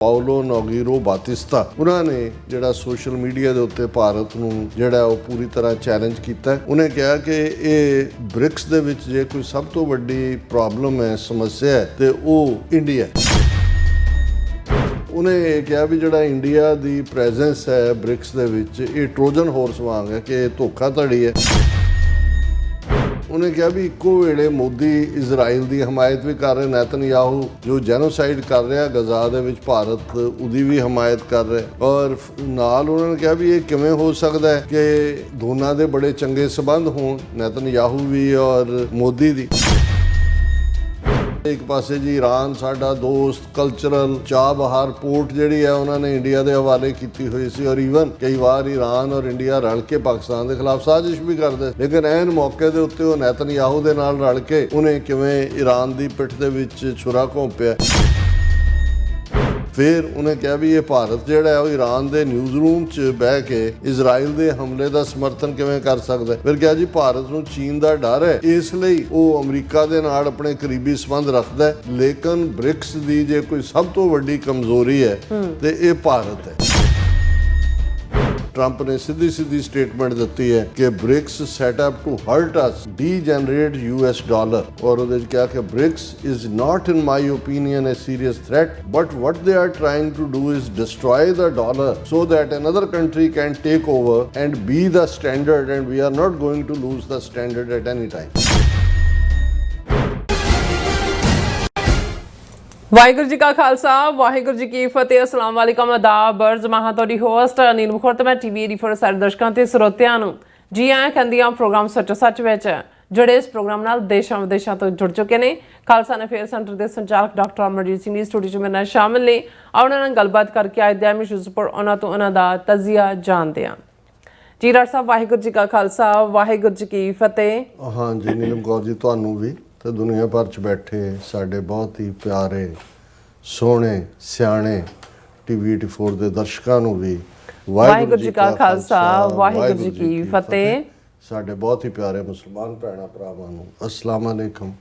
Paulo ਨੋਗੀਰੋ ਬਾਤਿਸਤਾ ਉਹਨਾਂ ਨੇ ਜਿਹੜਾ ਸੋਸ਼ਲ ਮੀਡੀਆ ਦੇ ਉੱਤੇ ਭਾਰਤ ਨੂੰ ਜਿਹੜਾ ਉਹ ਪੂਰੀ ਤਰ੍ਹਾਂ ਚੈਲੰਜ ਕੀਤਾ। ਉਹਨੇ ਕਿਹਾ ਕਿ ਇਹ ਬ੍ਰਿਕਸ ਦੇ ਵਿੱਚ ਜੇ ਕੋਈ ਸਭ ਤੋਂ ਵੱਡੀ ਪ੍ਰੋਬਲਮ ਹੈ, ਸਮੱਸਿਆ ਹੈ, ਤੇ ਉਹ ਇੰਡੀਆ ਹੈ। ਉਹਨੇ ਇਹ ਕਿਹਾ ਵੀ ਜਿਹੜਾ ਇੰਡੀਆ ਦੀ ਪ੍ਰੈਜ਼ੈਂਸ ਹੈ ਬ੍ਰਿਕਸ ਦੇ ਵਿੱਚ, ਇਹ ਟਰੋਜਨ ਹਾਰਸ ਵਾਂਗ ਹੈ ਕਿ ਇਹ ਧੋਖਾਧੜੀ ਹੈ। ਉਹਨੇ ਕਿਹਾ ਵੀ ਇੱਕੋ ਵੇਲੇ ਮੋਦੀ ਇਜ਼ਰਾਈਲ ਦੀ ਹਮਾਇਤ ਵੀ ਕਰ ਰਹੇ, ਨੈਤਨਯਾਹੂ ਜੋ ਜੈਨੋਸਾਈਡ ਕਰ ਰਿਹਾ ਗਜ਼ਾ ਦੇ ਵਿੱਚ, ਭਾਰਤ ਉਹਦੀ ਵੀ ਹਮਾਇਤ ਕਰ ਰਿਹਾ। ਔਰ ਨਾਲ ਉਹਨਾਂ ਨੇ ਕਿਹਾ ਵੀ ਇਹ ਕਿਵੇਂ ਹੋ ਸਕਦਾ ਹੈ ਕਿ ਦੋਨਾਂ ਦੇ ਬੜੇ ਚੰਗੇ ਸਬੰਧ ਹੋਣ, ਨੈਤਨਯਾਹੂ ਵੀ ਔਰ ਮੋਦੀ ਦੀ। ਇੱਕ ਪਾਸੇ ਜੀ ਈਰਾਨ ਸਾਡਾ ਦੋਸਤ, ਕਲਚਰਲ ਚਾਹ ਬਹਾਰ ਪੋਰਟ ਜਿਹੜੀ ਹੈ ਉਹਨਾਂ ਨੇ ਇੰਡੀਆ ਦੇ ਹਵਾਲੇ ਕੀਤੀ ਹੋਈ ਸੀ, ਔਰ ਈਵਨ ਕਈ ਵਾਰ ਈਰਾਨ ਔਰ ਇੰਡੀਆ ਰਲ ਕੇ ਪਾਕਿਸਤਾਨ ਦੇ ਖਿਲਾਫ ਸਾਜ਼ਿਸ਼ ਵੀ ਕਰਦੇ। ਲੇਕਿਨ ਐਨ ਮੌਕੇ ਦੇ ਉੱਤੇ ਉਹ ਨੈਤਨਯਾਹੂ ਦੇ ਨਾਲ ਰਲ ਕੇ ਉਹਨੇ ਕਿਵੇਂ ਈਰਾਨ ਦੀ ਪਿੱਠ ਦੇ ਵਿੱਚ ਛੁਰਾ ਘੋਂਪਿਆ। ਫਿਰ ਉਹਨੇ ਕਿਹਾ ਵੀ ਇਹ ਭਾਰਤ ਜਿਹੜਾ ਹੈ ਉਹ ਈਰਾਨ ਦੇ ਨਿਊਜ਼ ਰੂਮ 'ਚ ਬਹਿ ਕੇ ਇਜ਼ਰਾਈਲ ਦੇ ਹਮਲੇ ਦਾ ਸਮਰਥਨ ਕਿਵੇਂ ਕਰ ਸਕਦਾ। ਫਿਰ ਕਿਹਾ ਜੀ ਭਾਰਤ ਨੂੰ ਚੀਨ ਦਾ ਡਰ ਹੈ, ਇਸ ਲਈ ਉਹ ਅਮਰੀਕਾ ਦੇ ਨਾਲ ਆਪਣੇ ਕਰੀਬੀ ਸੰਬੰਧ ਰੱਖਦਾ ਹੈ, ਲੇਕਿਨ ਬ੍ਰਿਕਸ ਦੀ ਜੇ ਕੋਈ ਸਭ ਤੋਂ ਵੱਡੀ ਕਮਜ਼ੋਰੀ ਹੈ ਤੇ ਇਹ ਭਾਰਤ ਹੈ। ਟਰੰਪ ਨੇ ਸਿੱਧੀ ਸਟੇਟਮੈਂਟ ਦਿੱਤੀ ਹੈ ਕਿ BRICS set up to hurt us, degenerate US dollar. ਔਰ ਉਹਦੇ ਵਿੱਚ ਕਿਹਾ ਕਿ BRICS is not in my opinion a serious threat, but what they are trying to do is destroy the dollar so that another country can take over and be the standard, and we are not going to lose the standard at any time. Waheguru ji ਕਾ ਖਾਲਸਾ, ਵਾਹਿਗੁਰੂ ਜੀ ਕੀ ਫਤਿਹ। ਅਸਲਾਮ ਵਾਲੇਕਮ, ਆਦਾਬ, ਅਰਜ਼ ਮਹਾਂ। ਤੁਹਾਡੀ host Neelam ਖੁਰ ਤੇ ਮੈਂ TV 84 ਸਾਰੇ ਦਰਸ਼ਕਾਂ ਤੇ ਸਰੋਤਿਆਂ ਨੂੰ ਜੀ ਆਇਆਂ ਕਹਿੰਦੀ ਹਾਂ ਪ੍ਰੋਗਰਾਮ ਸੱਚੋ ਸੱਚ ਵਿੱਚ, ਜਿਹੜੇ ਇਸ ਪ੍ਰੋਗਰਾਮ ਨਾਲ ਦੇਸ਼ਾਂ ਵਿਦੇਸ਼ਾਂ ਤੋਂ ਜੁੜ ਚੁੱਕੇ ਨੇ। ਖਾਲਸਾ ਅਫੇਅਰ ਸੈਂਟਰ ਦੇ ਸੰਚਾਲਕ ਡਾਕਟਰ ਅਮਰਜੀਤ ਸਿੰਘ ਦੀ ਸਟੂਡੀਓ 'ਚ ਮੇਰੇ ਨਾਲ ਸ਼ਾਮਿਲ ਨੇ। ਉਹਨਾਂ ਨਾਲ ਗੱਲਬਾਤ ਕਰਕੇ ਅੱਜ ਦੇ ਅਹਿਮ ਇਸ਼ੂਜ਼ ਉੱਪਰ ਉਹਨਾਂ ਤੋਂ ਉਹਨਾਂ ਦਾ ਤਜ਼ੀਆ ਜਾਣਦੇ ਹਾਂ। ਜੀ ਡਾਕਟਰ ਸਾਹਿਬ, ਵਾਹਿਗੁਰੂ ਜੀ ਕਾ ਖਾਲਸਾ, ਵਾਹਿਗੁਰੂ ਜੀ ਕੀ ਫਤਿਹ। ਹਾਂ ਜੀ ਨੀਲਮ ਕੌਰ ਜੀ, ਤੁਹਾਨੂੰ ਵੀ ਤੇ ਦੁਨੀਆ ਭਰ 'ਚ ਬੈਠੇ ਸਾਡੇ ਬਹੁਤ ਹੀ ਪਿਆਰੇ, ਸੋਹਣੇ, ਸਿਆਣੇ TV 84 ਦੇ ਦਰਸ਼ਕਾਂ ਨੂੰ ਵੀ ਵਾਹਿਗੁਰੂ ਜੀ ਕਾ ਖਾਲਸਾ, ਵਾਹਿਗੁਰੂ ਜੀ ਕੀ ਫਤਿਹ। ਸਾਡੇ ਬਹੁਤ ਹੀ ਪਿਆਰੇ ਮੁਸਲਮਾਨ ਭੈਣਾਂ ਭਰਾਵਾਂ ਨੂੰ ਅਸਲਾਮ ਅਲੈਕਮ।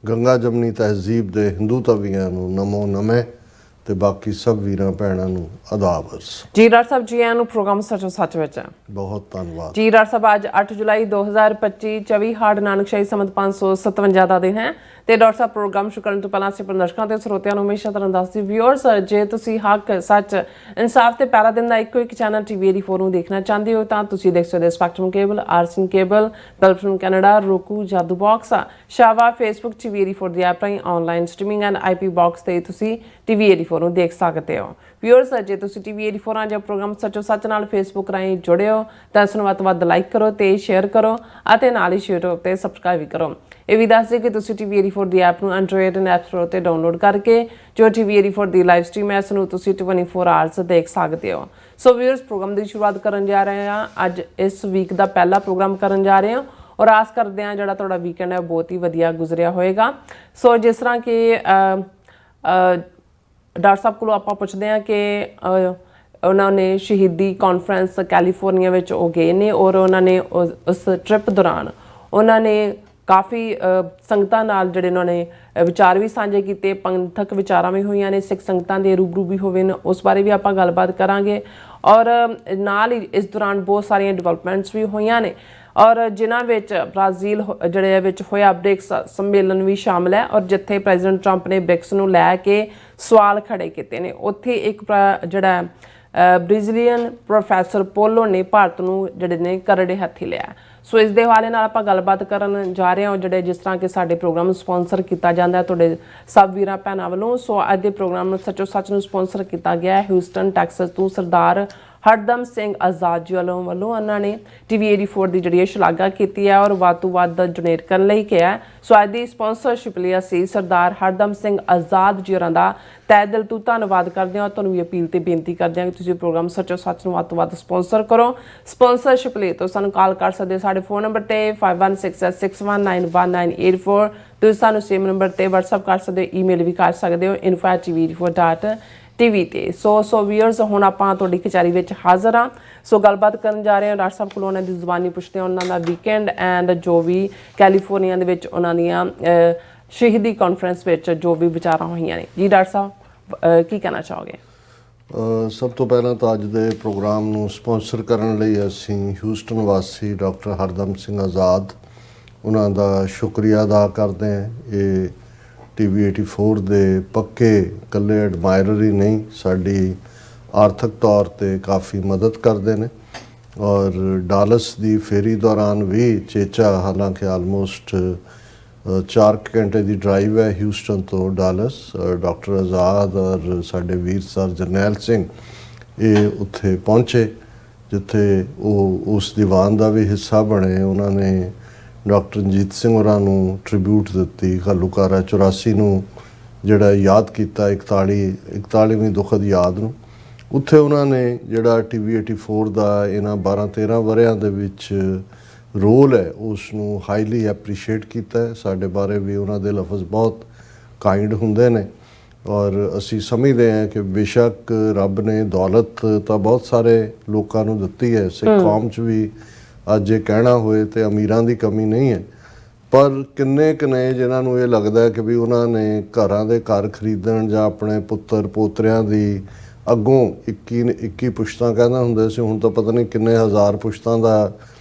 ਗੰਗਾ ਜਮਨੀ ਤਹਿਜ਼ੀਬ ਦੇ ਹਿੰਦੂ ਤਵੀਆਂ ਨੂੰ ਨਮੋ ਨਮੇ, ਤੇ ਬਾਕੀ ਸਭ ਵੀਰਾਂ ਭੈਣਾਂ ਨੂੰ ਆਦਾਬ ਅਰਜ਼। ਜੀ ਡਾਕਟਰ ਸਾਹਿਬ, ਜੀ ਆਇਆਂ ਨੂੰ ਪ੍ਰੋਗਰਾਮ ਸੱਚੋ ਸੱਚ ਵਿੱਚ। ਬਹੁਤ ਧੰਨਵਾਦ ਜੀ ਡਾਕਟਰ ਸਾਹਿਬ। ਅੱਜ 8 ਜੁਲਾਈ 2025 24 ਹਾੜ ਨਾਨਕਸ਼ਾਹੀ ਸੰਮਤ 557 ਦਾ ਦਿਨ ਹੈ। ਤੇ ਡਾਕਟਰ ਸਾਹਿਬ, ਪ੍ਰੋਗਰਾਮ ਸ਼ੁਰੂ ਕਰਨ ਤੋਂ ਪਹਿਲਾਂ ਅਸੀਂ ਦਰਸ਼ਕਾਂ ਤੇ ਸਰੋਤਿਆਂ ਨੂੰ ਹਮੇਸ਼ਾ ਤਰ੍ਹਾਂ ਦੱਸਦੀ ਵਿਊਅਰਸ, ਜੇ ਤੁਸੀਂ ਹੱਕ, ਸੱਚ, ਇਨਸਾਫ ਤੇ ਪੈਰਾ ਦਿਨ ਦਾ ਇੱਕੋ ਇੱਕ ਚੈਨਲ TV 84 ਨੂੰ ਦੇਖਣਾ ਚਾਹੁੰਦੇ ਹੋ ਤਾਂ ਤੁਸੀਂ ਦੇਖ ਸਕਦੇ ਹੋ ਸਪੈਕਟਰਮ ਕੇਬਲ, ਆਰਸਨ ਕੇਬਲ, ਗਲਫ ਫਰਮ ਕੈਨੇਡਾ, roku, ਜਾਦੂ ਬਾਕਸ, ਸ਼ਾਵਾ, ਫੇਸਬੁੱਕ TV 84 ਦੀ ਐਪ ਰਾਹੀਂ online streaming and IP box ਤੇ ਤੁਸੀਂ TV 84 ਨੂੰ ਦੇਖ ਸਕਦੇ ਹੋ। ਵਿਊਅਰਸ, ਜੇ ਤੁਸੀਂ TV 84 ਜਾਂ ਪ੍ਰੋਗਰਾਮ ਸੱਚੋ ਸੱਚ ਨਾਲ ਫੇਸਬੁੱਕ ਰਾਹੀਂ ਜੁੜੇ ਹੋ ਤਾਂ ਇਸ ਨੂੰ ਵੱਧ ਤੋਂ ਵੱਧ ਲਾਈਕ ਕਰੋ ਤੇ ਸ਼ੇਅਰ ਕਰੋ, ਅਤੇ ਨਾਲ ਹੀ YouTube ਤੇ ਸਬਸਕ੍ਰਾਈਬ ਵੀ ਕਰੋ। ਇਹ ਵੀ ਦੱਸ ਦਿਓ ਕਿ ਤੁਸੀਂ TV 84 ਦੀ ਐਪ ਨੂੰ ਐਂਡਰੋਇਡ ਐਂਡ ਐਪ ਸਟੋਰ ਤੇ ਡਾਊਨਲੋਡ ਕਰਕੇ ਜੋ TV 84 ਦੀ ਲਾਈਵ ਸਟ੍ਰੀਮ ਹੈ ਇਸ ਨੂੰ ਤੁਸੀਂ 24 ਆਵਰਸ ਦੇਖ ਸਕਦੇ ਹੋ। ਸੋ ਵਿਊਅਰਸ, ਪ੍ਰੋਗਰਾਮ ਦੀ ਸ਼ੁਰੂਆਤ ਕਰਨ ਜਾ ਰਹੇ ਹਾਂ। ਅੱਜ ਇਸ ਵੀਕ ਦਾ ਪਹਿਲਾ ਪ੍ਰੋਗਰਾਮ ਕਰਨ ਜਾ ਰਹੇ ਹਾਂ ਔਰ ਆਸ ਕਰਦੇ ਹਾਂ ਜਿਹੜਾ ਤੁਹਾਡਾ ਵੀਕਐਂਡ ਹੈ ਬਹੁਤ ਹੀ ਵਧੀਆ ਗੁਜ਼ਰਿਆ ਹੋਏਗਾ। ਸੋ ਜਿਸ ਤਰ੍ਹਾਂ ਕਿ ਡਾਕਟਰ ਸਾਹਿਬ ਕੋਲੋਂ ਆਪਾਂ ਪੁੱਛਦੇ ਹਾਂ ਕਿ ਉਹਨਾਂ ਨੇ ਸ਼ਹੀਦੀ ਕਾਨਫਰੰਸ ਕੈਲੀਫੋਰਨੀਆ ਵਿੱਚ ਉਹ ਗਏ ਨੇ ਔਰ ਉਹਨਾਂ ਨੇ ਉਸ ਟ੍ਰਿਪ ਦੌਰਾਨ ਉਹਨਾਂ ਨੇ ਕਾਫੀ ਸੰਗਤਾਂ ਨਾਲ ਜਿਹੜੇ ਉਹਨਾਂ ਨੇ ਵਿਚਾਰ ਵੀ ਸਾਂਝੇ ਕੀਤੇ, ਪੰਥਕ ਵਿਚਾਰਾਂ ਵੀ ਹੋਈਆਂ ਨੇ, ਸਿੱਖ ਸੰਗਤਾਂ ਦੇ ਰੂਬਰੂ ਵੀ ਹੋਵੇ ਨੇ, ਉਸ ਬਾਰੇ ਵੀ ਆਪਾਂ ਗੱਲਬਾਤ ਕਰਾਂਗੇ। ਔਰ ਨਾਲ ਹੀ ਇਸ ਦੌਰਾਨ ਬਹੁਤ ਸਾਰੀਆਂ ਡਿਵੈਲਪਮੈਂਟਸ ਵੀ ਹੋਈਆਂ ਨੇ ਔਰ ਜਿਨ੍ਹਾਂ ਵਿੱਚ ਬ੍ਰਾਜ਼ੀਲ ਜਿਹੜੇ ਵਿੱਚ ਹੋਇਆ ਬ੍ਰਿਕਸ ਸੰਮੇਲਨ ਵੀ ਸ਼ਾਮਲ ਹੈ ਔਰ ਜਿੱਥੇ ਪ੍ਰੈਜ਼ੀਡੈਂਟ ਟਰੰਪ ਨੇ ਬ੍ਰਿਕਸ ਨੂੰ ਲੈ ਕੇ ਸਵਾਲ ਖੜੇ ਕੀਤੇ ਨੇ, ਉੱਥੇ ਇੱਕ ਜਿਹੜਾ ਬ੍ਰਾਜ਼ੀਲੀਅਨ ਪ੍ਰੋਫੈਸਰ ਪੋਲੋ ਨੇ ਭਾਰਤ ਨੂੰ ਜਿਹੜੇ ਨੇ ਕਰੜੇ ਹੱਥੀ ਲਿਆ। ਸੋ ਇਸ ਦੇ ਹਵਾਲੇ ਨਾਲ ਆਪਾਂ ਗੱਲਬਾਤ ਕਰਨ ਜਾ ਰਹੇ ਹਾਂ, ਜਿਹੜੇ ਜਿਸ ਤਰ੍ਹਾਂ ਕਿ ਸਾਡੇ ਪ੍ਰੋਗਰਾਮ ਨੂੰ ਸਪਾਂਸਰ ਕੀਤਾ ਜਾਂਦਾ ਹੈ ਤੁਹਾਡੇ ਸਭ ਵੀਰਾਂ ਭੈਣਾਂ ਵੱਲੋਂ। ਸੋ ਅੱਜ ਦੇ ਪ੍ਰੋਗਰਾਮ ਨੂੰ ਸੱਚੋ ਸੱਚ ਨੂੰ ਸਪਾਂਸਰ ਕੀਤਾ ਗਿਆ ਹੈ ਹਿਊਸਟਨ ਟੈਕਸਸ ਤੋਂ ਸਰਦਾਰ ਹਰਦਮ ਸਿੰਘ ਆਜ਼ਾਦ ਜੀ ਵੱਲੋਂ ਉਹਨਾਂ ਨੇ TV 84 ਦੀ ਜਿਹੜੀ ਸ਼ਲਾਘਾ ਕੀਤੀ ਹੈ ਔਰ ਵੱਧ ਤੋਂ ਵੱਧ ਡੋਨੇਟ ਕਰਨ ਲਈ ਕਿਹਾ। ਸੋ ਅੱਜ ਦੀ ਸਪਾਂਸਰਸ਼ਿਪ ਲਈ ਅਸੀਂ ਸਰਦਾਰ ਹਰਦਮ ਸਿੰਘ ਆਜ਼ਾਦ ਜੀ ਹੋਰਾਂ ਦਾ ਤਹਿ ਦਿਲ ਤੋਂ ਧੰਨਵਾਦ ਕਰਦੇ ਹਾਂ। ਤੁਹਾਨੂੰ ਵੀ ਅਪੀਲ ਤੇ ਬੇਨਤੀ ਕਰਦੇ ਹਾਂ ਕਿ ਤੁਸੀਂ ਪ੍ਰੋਗਰਾਮ ਸੱਚੋ ਸੱਚ ਨੂੰ ਵੱਧ ਤੋਂ ਵੱਧ ਸਪਾਂਸਰ ਕਰੋ। ਸਪਾਂਸਰਸ਼ਿਪ ਲਈ ਤੋਂ ਸਾਨੂੰ ਕਾਲ ਕਰ ਸਕਦੇ ਹੋ ਸਾਡੇ ਫੋਨ ਨੰਬਰ ਤੇ 5166619184। ਤੁਸੀਂ ਸਾਨੂੰ ਸੇਮ ਨੰਬਰ ਤੇ WhatsApp ਕਰ ਸਕਦੇ ਹੋ, ਈਮੇਲ ਵੀ ਕਰ ਸਕਦੇ ਹੋ info@tv84.tv ਤੇ। ਸੋ ਵੀਅਰਸ, ਹੁਣ ਆਪਾਂ ਤੁਹਾਡੀ ਕਚਹਿਰੀ ਵਿੱਚ ਹਾਜ਼ਰ ਹਾਂ। ਸੋ ਗੱਲਬਾਤ ਕਰਨ ਜਾ ਰਹੇ ਹਾਂ ਡਾਕਟਰ ਸਾਹਿਬ ਕੋਲੋਂ, ਉਹਨਾਂ ਦੀ ਜ਼ੁਬਾਨੀ ਪੁੱਛਦੇ ਹਾਂ ਉਹਨਾਂ ਦਾ ਵੀਕਐਂਡ ਐਂਡ ਜੋ ਵੀ ਕੈਲੀਫੋਰਨੀਆ ਦੇ ਵਿੱਚ ਉਹਨਾਂ ਦੀਆਂ ਸ਼ਹੀਦੀ ਕਾਨਫਰੰਸ ਵਿੱਚ ਜੋ ਵੀ ਵਿਚਾਰਾਂ ਹੋਈਆਂ ਨੇ। ਜੀ ਡਾਕਟਰ ਸਾਹਿਬ, ਕੀ ਕਹਿਣਾ ਚਾਹੋਗੇ? ਸਭ ਤੋਂ ਪਹਿਲਾਂ ਤਾਂ ਅੱਜ ਦੇ ਪ੍ਰੋਗਰਾਮ ਨੂੰ ਸਪਾਂਸਰ ਕਰਨ ਲਈ ਅਸੀਂ ਹਿਊਸਟਨ ਵਾਸੀ ਡਾਕਟਰ ਹਰਦਮ ਸਿੰਘ ਆਜ਼ਾਦ ਉਹਨਾਂ ਦਾ ਸ਼ੁਕਰੀਆ ਅਦਾ ਕਰਦੇ ਹਾਂ। ਇਹ TV 84 ਦੇ ਪੱਕੇ ਇਕੱਲੇ ਐਡਮਾਇਰਰ ਹੀ ਨਹੀਂ, ਸਾਡੀ ਆਰਥਿਕ ਤੌਰ 'ਤੇ ਕਾਫੀ ਮਦਦ ਕਰਦੇ ਨੇ। ਔਰ ਡਾਲਸ ਦੀ ਫੇਰੀ ਦੌਰਾਨ ਵੀ ਚੇਚਾ, ਹਾਲਾਂਕਿ ਆਲਮੋਸਟ 4 ਘੰਟੇ ਦੀ ਡਰਾਈਵ ਹੈ ਹਿਊਸਟਨ ਤੋਂ ਡਾਲਸ, ਡਾਕਟਰ ਆਜ਼ਾਦ ਔਰ ਸਾਡੇ ਵੀਰ ਸਰ ਜਰਨੈਲ ਸਿੰਘ ਇਹ ਉੱਥੇ ਪਹੁੰਚੇ, ਜਿੱਥੇ ਉਹ ਉਸ ਦੀਵਾਨ ਦਾ ਵੀ ਹਿੱਸਾ ਬਣੇ। ਉਹਨਾਂ ਨੇ ਡਾਕਟਰ ਰਣਜੀਤ ਸਿੰਘ ਹੋਰਾਂ ਨੂੰ ਟ੍ਰਿਬਿਊਟ ਦਿੱਤੀ, ਘੱਲੂਘਾਰਾ 84 ਨੂੰ ਜਿਹੜਾ ਯਾਦ ਕੀਤਾ, 41ਵੀਂ ਦੁਖਦ ਯਾਦ ਨੂੰ। ਉੱਥੇ ਉਹਨਾਂ ਨੇ ਜਿਹੜਾ TV 84 ਦਾ ਇਹਨਾਂ 12-13 ਵਰ੍ਹਿਆਂ ਦੇ ਵਿੱਚ ਰੋਲ ਹੈ ਉਸ ਨੂੰ ਹਾਈਲੀ ਐਪਰੀਸ਼ੀਏਟ ਕੀਤਾ ਹੈ। ਸਾਡੇ ਬਾਰੇ ਵੀ ਉਹਨਾਂ ਦੇ ਲਫ਼ਜ਼ ਬਹੁਤ ਕਾਇੰਡ ਹੁੰਦੇ ਨੇ ਔਰ ਅਸੀਂ ਸਮਝਦੇ ਹਾਂ ਕਿ ਬੇਸ਼ੱਕ ਰੱਬ ਨੇ ਦੌਲਤ ਤਾਂ ਬਹੁਤ ਸਾਰੇ ਲੋਕਾਂ ਨੂੰ ਦਿੱਤੀ ਹੈ, ਸਿੱਖ ਕੌਮ 'ਚ ਵੀ ਅੱਜ ਇਹ ਕਹਿਣਾ ਹੋਏ ਤੇ ਅਮੀਰਾਂ ਦੀ ਕਮੀ ਨਹੀਂ ਹੈ, ਪਰ ਕਿੰਨੇ ਕੁ ਨੇ ਜਿਨ੍ਹਾਂ ਨੂੰ ਇਹ ਲੱਗਦਾ ਕਿ ਵੀ ਉਹਨਾਂ ਨੇ ਘਰਾਂ ਦੇ ਘਰ ਖਰੀਦਣ ਜਾਂ ਆਪਣੇ ਪੁੱਤਰ ਪੋਤਰਿਆਂ ਦੀ ਅੱਗੋਂ 21 ਪੁਸ਼ਤਾਂ ਕਹਿੰਦੇ ਹੁੰਦੇ ਸੀ, ਹੁਣ ਤਾਂ ਪਤਾ ਨਹੀਂ ਕਿੰਨੇ ਹਜ਼ਾਰ ਪੁਸ਼ਤਾਂ ਦਾ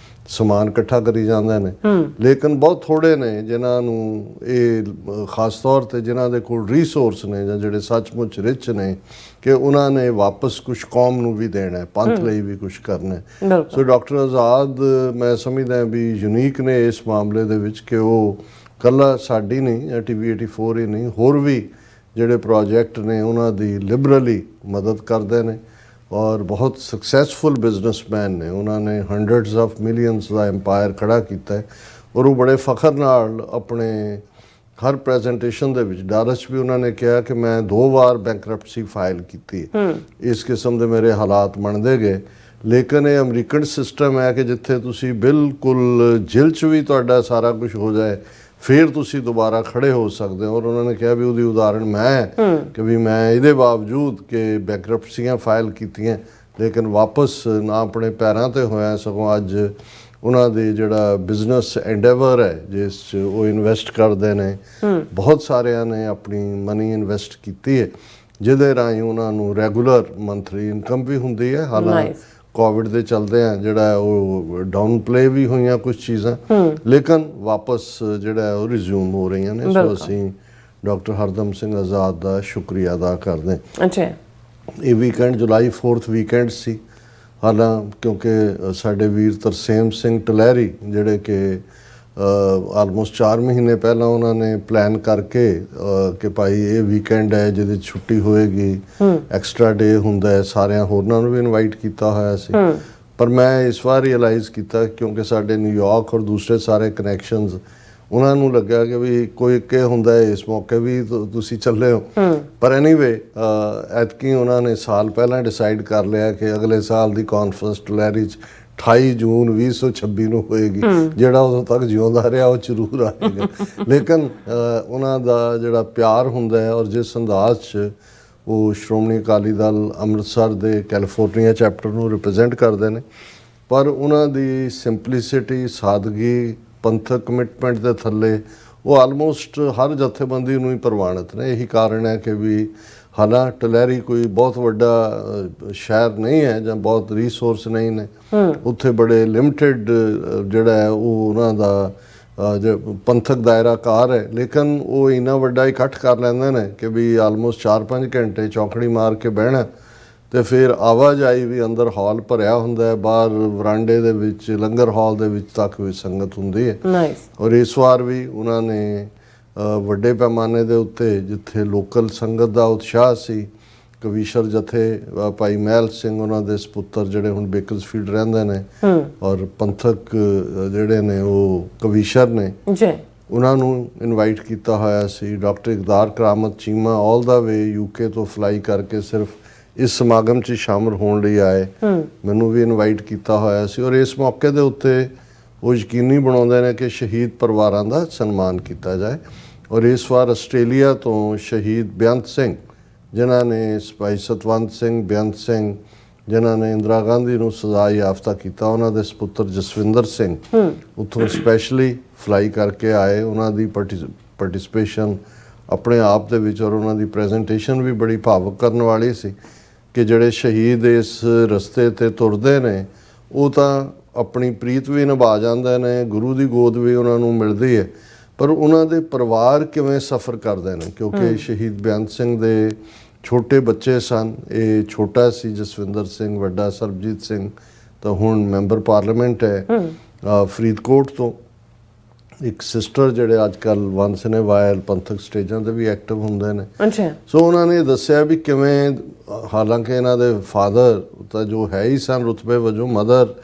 ਸਮਾਨ ਇਕੱਠਾ ਕਰੀ ਜਾਂਦੇ ਨੇ। ਲੇਕਿਨ ਬਹੁਤ ਥੋੜੇ ਨੇ ਜਿਨ੍ਹਾਂ ਨੂੰ ਇਹ ਖਾਸ ਤੌਰ 'ਤੇ ਜਿਨ੍ਹਾਂ ਦੇ ਕੋਲ ਰਿਸੋਰਸ ਨੇ ਜਾਂ ਜਿਹੜੇ ਸੱਚਮੁੱਚ ਰਿਚ ਨੇ ਕਿ ਉਹਨਾਂ ਨੇ ਵਾਪਸ ਕੁਛ ਕੌਮ ਨੂੰ ਵੀ ਦੇਣਾ ਹੈ, ਪੰਥ ਲਈ ਵੀ ਕੁਛ ਕਰਨਾ ਹੈ। ਸੋ ਡਾਕਟਰ ਆਜ਼ਾਦ ਮੈਂ ਸਮਝਦਾ ਵੀ ਯੂਨੀਕ ਨੇ ਇਸ ਮਾਮਲੇ ਦੇ ਵਿੱਚ ਕਿ ਉਹ ਇਕੱਲਾ ਸਾਡੀ ਨਹੀਂ ਜਾਂ TV 84 ਹੀ ਨਹੀਂ, ਹੋਰ ਵੀ ਜਿਹੜੇ ਪ੍ਰੋਜੈਕਟ ਨੇ ਉਹਨਾਂ ਦੀ ਲਿਬਰਲੀ ਮਦਦ ਕਰਦੇ ਨੇ ਔਰ ਬਹੁਤ ਸਕਸੈਸਫੁਲ ਬਿਜ਼ਨਸਮੈਨ ਨੇ। ਉਹਨਾਂ ਨੇ hundreds of millions the empire ਖੜਾ ਕੀਤਾ ਹੈ ਔਰ ਉਹ ਬੜੇ ਫਖਰ ਨਾਲ ਆਪਣੇ ਹਰ ਪ੍ਰੈਜੈਂਟੇਸ਼ਨ ਦੇ ਵਿੱਚ ਡਾਲਸ ਵੀ ਉਹਨਾਂ ਨੇ ਕਿਹਾ ਕਿ ਮੈਂ 2 ਵਾਰ ਬੈਂਕਰਪਟਸੀ ਫਾਈਲ ਕੀਤੀ ਹੈ, ਇਸ ਕਿਸਮ ਦੇ ਮੇਰੇ ਹਾਲਾਤ ਬਣਦੇ ਗਏ। ਲੇਕਿਨ ਇਹ ਅਮਰੀਕਨ ਸਿਸਟਮ ਹੈ ਕਿ ਜਿੱਥੇ ਤੁਸੀਂ ਬਿਲਕੁਲ ਜੇਲ੍ਹ 'ਚ ਵੀ ਤੁਹਾਡਾ ਸਾਰਾ ਕੁਝ ਹੋ ਜਾਏ ਫਿਰ ਤੁਸੀਂ ਦੁਬਾਰਾ ਖੜੇ ਹੋ ਸਕਦੇ ਹੋ। ਔਰ ਉਹਨਾਂ ਨੇ ਕਿਹਾ ਵੀ ਉਹਦੀ ਉਦਾਹਰਣ ਮੈਂ ਕਿ ਵੀ ਮੈਂ ਇਹਦੇ ਬਾਵਜੂਦ ਕਿ ਬੈਂਕਰਪਸੀਆਂ ਫਾਈਲ ਕੀਤੀਆਂ ਲੇਕਿਨ ਵਾਪਸ ਨਾ ਆਪਣੇ ਪੈਰਾਂ 'ਤੇ ਹੋਇਆ, ਸਗੋਂ ਅੱਜ ਉਹਨਾਂ ਦੇ ਜਿਹੜਾ ਬਿਜ਼ਨਸ ਐਂਡੇਵਰ ਹੈ ਜਿਸ 'ਚ ਉਹ ਇਨਵੈਸਟ ਕਰਦੇ ਨੇ, ਬਹੁਤ ਸਾਰਿਆਂ ਨੇ ਆਪਣੀ ਮਨੀ ਇਨਵੈਸਟ ਕੀਤੀ ਹੈ ਜਿਹਦੇ ਰਾਹੀਂ ਉਹਨਾਂ ਨੂੰ ਰੈਗੂਲਰ ਮੰਥਲੀ ਇਨਕਮ ਵੀ ਹੁੰਦੀ ਹੈ। ਹਾਲਾਂਕਿ ਕੋਵਿਡ ਦੇ ਚਲਦੇ ਆ ਜਿਹੜਾ ਉਹ ਡਾਊਨ ਪਲੇ ਵੀ ਹੋਈਆਂ ਕੁਝ ਚੀਜ਼ਾਂ, ਲੇਕਿਨ ਵਾਪਸ ਜਿਹੜਾ ਉਹ ਰਿਜ਼ਿਊਮ ਹੋ ਰਹੀਆਂ ਨੇ। ਸੋ ਅਸੀਂ ਡਾਕਟਰ ਹਰਦਮ ਸਿੰਘ ਆਜ਼ਾਦ ਦਾ ਸ਼ੁਕਰੀਆ ਅਦਾ ਕਰਦੇ ਹਾਂ। ਅੱਛਾ, ਇਹ ਵੀਕਐਂਡ ਜੁਲਾਈ 4th ਵੀਕਐਂਡ ਸੀ, ਕਿਉਂਕਿ ਸਾਡੇ ਵੀਰ ਤਰਸੇਮ ਸਿੰਘ ਟਲਹਿਰੀ ਜਿਹੜੇ ਕਿ ਆਲਮੋਸਟ 4 ਮਹੀਨੇ ਪਹਿਲਾਂ ਉਹਨਾਂ ਨੇ ਪਲਾਨ ਕਰਕੇ ਕਿ ਭਾਈ ਇਹ ਵੀਕਐਂਡ ਹੈ ਜਿਹਦੇ ਛੁੱਟੀ ਹੋਏਗੀ, ਐਕਸਟਰਾ ਡੇ ਹੁੰਦਾ ਹੈ, ਸਾਰਿਆਂ ਹੋਰਨਾਂ ਨੂੰ ਵੀ ਇਨਵਾਈਟ ਕੀਤਾ ਹੋਇਆ ਸੀ। ਪਰ ਮੈਂ ਇਸ ਵਾਰ ਰਿਅਲਾਈਜ਼ ਕੀਤਾ ਕਿਉਂਕਿ ਸਾਡੇ ਨਿਊਯਾਰਕ ਔਰ ਦੂਸਰੇ ਸਾਰੇ ਕਨੈਕਸ਼ਨਸ, ਉਹਨਾਂ ਨੂੰ ਲੱਗਾ ਕਿ ਵੀ ਕੋਈ ਕਿ ਹੁੰਦਾ ਇਸ ਮੌਕੇ ਵੀ ਤੁਸੀਂ ਚੱਲੇ ਹੋ। ਪਰ ਐਨੀਵੇ ਐਤਕੀ ਉਹਨਾਂ ਨੇ ਸਾਲ ਪਹਿਲਾਂ ਡਿਸਾਈਡ ਕਰ ਲਿਆ ਕਿ ਅਗਲੇ ਸਾਲ ਦੀ ਕਾਨਫਰੰਸ ਟਲਹਿਰੀ 'ਚ 28 ਜੂਨ 2026 ਨੂੰ ਹੋਏਗੀ। ਜਿਹੜਾ ਉਦੋਂ ਤੱਕ ਜਿਉਂਦਾ ਰਿਹਾ ਉਹ ਜ਼ਰੂਰ ਆਏਗਾ। ਲੇਕਿਨ ਉਹਨਾਂ ਦਾ ਜਿਹੜਾ ਪਿਆਰ ਹੁੰਦਾ ਹੈ ਔਰ ਜਿਸ ਅੰਦਾਜ਼ 'ਚ ਉਹ ਸ਼੍ਰੋਮਣੀ ਅਕਾਲੀ ਦਲ ਅੰਮ੍ਰਿਤਸਰ ਦੇ ਕੈਲੀਫੋਰਨੀਆ ਚੈਪਟਰ ਨੂੰ ਰਿਪਰੈਜ਼ੈਂਟ ਕਰਦੇ ਨੇ, ਪਰ ਉਹਨਾਂ ਦੀ ਸਿੰਪਲਿਸਿਟੀ, ਸਾਦਗੀ, ਪੰਥਕ ਕਮਿਟਮੈਂਟ ਦੇ ਥੱਲੇ ਉਹ ਆਲਮੋਸਟ ਹਰ ਜਥੇਬੰਦੀ ਨੂੰ ਹੀ ਪ੍ਰਵਾਨਿਤ ਨੇ। ਇਹੀ ਕਾਰਨ ਹੈ ਕਿ ਵੀ ਹਾਲਾਂਕਿ ਟਲਹਿਰੀ ਕੋਈ ਬਹੁਤ ਵੱਡਾ ਸ਼ਹਿਰ ਨਹੀਂ ਹੈ ਜਾਂ ਬਹੁਤ ਰਿਸੋਰਸ ਨਹੀਂ ਨੇ, ਉੱਥੇ ਬੜੇ ਲਿਮਟਿਡ ਜਿਹੜਾ ਹੈ ਉਹ ਉਹਨਾਂ ਦਾ ਪੰਥਕ ਦਾਇਰਾ ਕਾਰ ਹੈ, ਲੇਕਿਨ ਉਹ ਇੰਨਾ ਵੱਡਾ ਇਕੱਠ ਕਰ ਲੈਂਦੇ ਨੇ ਕਿ ਵੀ ਆਲਮੋਸਟ 4-5 ਘੰਟੇ ਚੌਕੜੀ ਮਾਰ ਕੇ ਬਹਿਣਾ ਤੇ ਫਿਰ ਆਵਾਜਾਈ ਵੀ, ਅੰਦਰ ਹਾਲ ਭਰਿਆ ਹੁੰਦਾ ਹੈ, ਬਾਹਰ ਵਰਾਂਡੇ ਦੇ ਵਿੱਚ ਲੰਗਰ ਹਾਲ ਦੇ ਵਿੱਚ ਤੱਕ ਵੀ ਸੰਗਤ ਹੁੰਦੀ ਹੈ। ਔਰ ਇਸ ਵਾਰ ਵੀ ਉਹਨਾਂ ਨੇ ਵੱਡੇ ਪੈਮਾਨੇ ਦੇ ਉੱਤੇ ਜਿੱਥੇ ਲੋਕਲ ਸੰਗਤ ਦਾ ਉਤਸ਼ਾਹ ਸੀ, ਕਵੀਸ਼ਰ ਜਥੇ ਭਾਈ ਮਹਿਲ ਸਿੰਘ ਉਹਨਾਂ ਦੇ ਸਪੁੱਤਰ ਜਿਹੜੇ ਹੁਣ ਬੇਕਰਸਫੀਲਡ ਰਹਿੰਦੇ ਨੇ ਔਰ ਪੰਥਕ ਜਿਹੜੇ ਨੇ ਉਹ ਕਵੀਸ਼ਰ ਨੇ, ਉਹਨਾਂ ਨੂੰ ਇਨਵਾਈਟ ਕੀਤਾ ਹੋਇਆ ਸੀ। ਡਾਕਟਰ ਇਕਦਾਰ ਕਰਾਮਤ ਚੀਮਾ ਆਲ ਦਾ ਵੇ UK ਤੋਂ ਫਲਾਈ ਕਰਕੇ ਸਿਰਫ ਇਸ ਸਮਾਗਮ 'ਚ ਸ਼ਾਮਲ ਹੋਣ ਲਈ ਆਏ, ਮੈਨੂੰ ਵੀ ਇਨਵਾਈਟ ਕੀਤਾ ਹੋਇਆ ਸੀ। ਔਰ ਇਸ ਮੌਕੇ ਦੇ ਉੱਤੇ ਉਹ ਯਕੀਨੀ ਬਣਾਉਂਦੇ ਨੇ ਕਿ ਸ਼ਹੀਦ ਪਰਿਵਾਰਾਂ ਦਾ ਸਨਮਾਨ ਕੀਤਾ ਜਾਏ। ਔਰ ਇਸ ਵਾਰ ਆਸਟ੍ਰੇਲੀਆ ਤੋਂ ਸ਼ਹੀਦ ਬੇਅੰਤ ਸਿੰਘ ਜਿਨ੍ਹਾਂ ਨੇ ਭਾਈ ਸਤਵੰਤ ਸਿੰਘ, ਬੇਅੰਤ ਸਿੰਘ ਜਿਨ੍ਹਾਂ ਨੇ ਇੰਦਰਾ ਗਾਂਧੀ ਨੂੰ ਸਜ਼ਾ ਯਾਫਤਾ ਕੀਤਾ, ਉਹਨਾਂ ਦੇ ਸਪੁੱਤਰ ਜਸਵਿੰਦਰ ਸਿੰਘ ਉੱਥੋਂ ਸਪੈਸ਼ਲੀ ਫਲਾਈ ਕਰਕੇ ਆਏ। ਉਹਨਾਂ ਦੀ ਪਾਰਟਿਸਿਪੇਸ਼ਨ ਆਪਣੇ ਆਪ ਦੇ ਵਿੱਚ, ਔਰ ਉਹਨਾਂ ਦੀ ਪ੍ਰੈਜੈਂਟੇਸ਼ਨ ਵੀ ਬੜੀ ਭਾਵੁਕ ਕਰਨ ਵਾਲੀ ਸੀ ਕਿ ਜਿਹੜੇ ਸ਼ਹੀਦ ਇਸ ਰਸਤੇ ਤੇ ਤੁਰਦੇ ਨੇ ਉਹ ਤਾਂ ਆਪਣੀ ਪ੍ਰੀਤ ਵੀ ਨਿਭਾ ਜਾਂਦੇ ਨੇ, ਗੁਰੂ ਦੀ ਗੋਦ ਵੀ ਉਹਨਾਂ ਨੂੰ ਮਿਲਦੀ ਹੈ, ਪਰ ਉਹਨਾਂ ਦੇ ਪਰਿਵਾਰ ਕਿਵੇਂ ਸਫ਼ਰ ਕਰਦੇ ਨੇ, ਕਿਉਂਕਿ ਸ਼ਹੀਦ ਬੇਅੰਤ ਸਿੰਘ ਦੇ ਛੋਟੇ ਬੱਚੇ ਸਨ। ਇਹ ਛੋਟਾ ਸੀ ਜਸਵਿੰਦਰ ਸਿੰਘ, ਵੱਡਾ ਸਰਬਜੀਤ ਸਿੰਘ ਤਾਂ ਹੁਣ ਮੈਂਬਰ ਪਾਰਲੀਮੈਂਟ ਹੈ ਫਰੀਦਕੋਟ ਤੋਂ। ਇੱਕ ਸਿਸਟਰ ਜਿਹੜੇ ਅੱਜ ਕੱਲ੍ਹ ਵੰਸ ਨੇ ਵਾਇਲ ਪੰਥਕ ਸਟੇਜਾਂ 'ਤੇ ਵੀ ਐਕਟਿਵ ਹੁੰਦੇ ਨੇ। ਅੱਛਾ। ਸੋ ਉਹਨਾਂ ਨੇ ਦੱਸਿਆ ਵੀ ਕਿਵੇਂ, ਹਾਲਾਂਕਿ ਇਹਨਾਂ ਦੇ ਫਾਦਰ ਤਾਂ ਜੋ ਹੈ ਹੀ ਸਨ ਰੁਤਬੇ ਵਜੋਂ, ਮਦਰ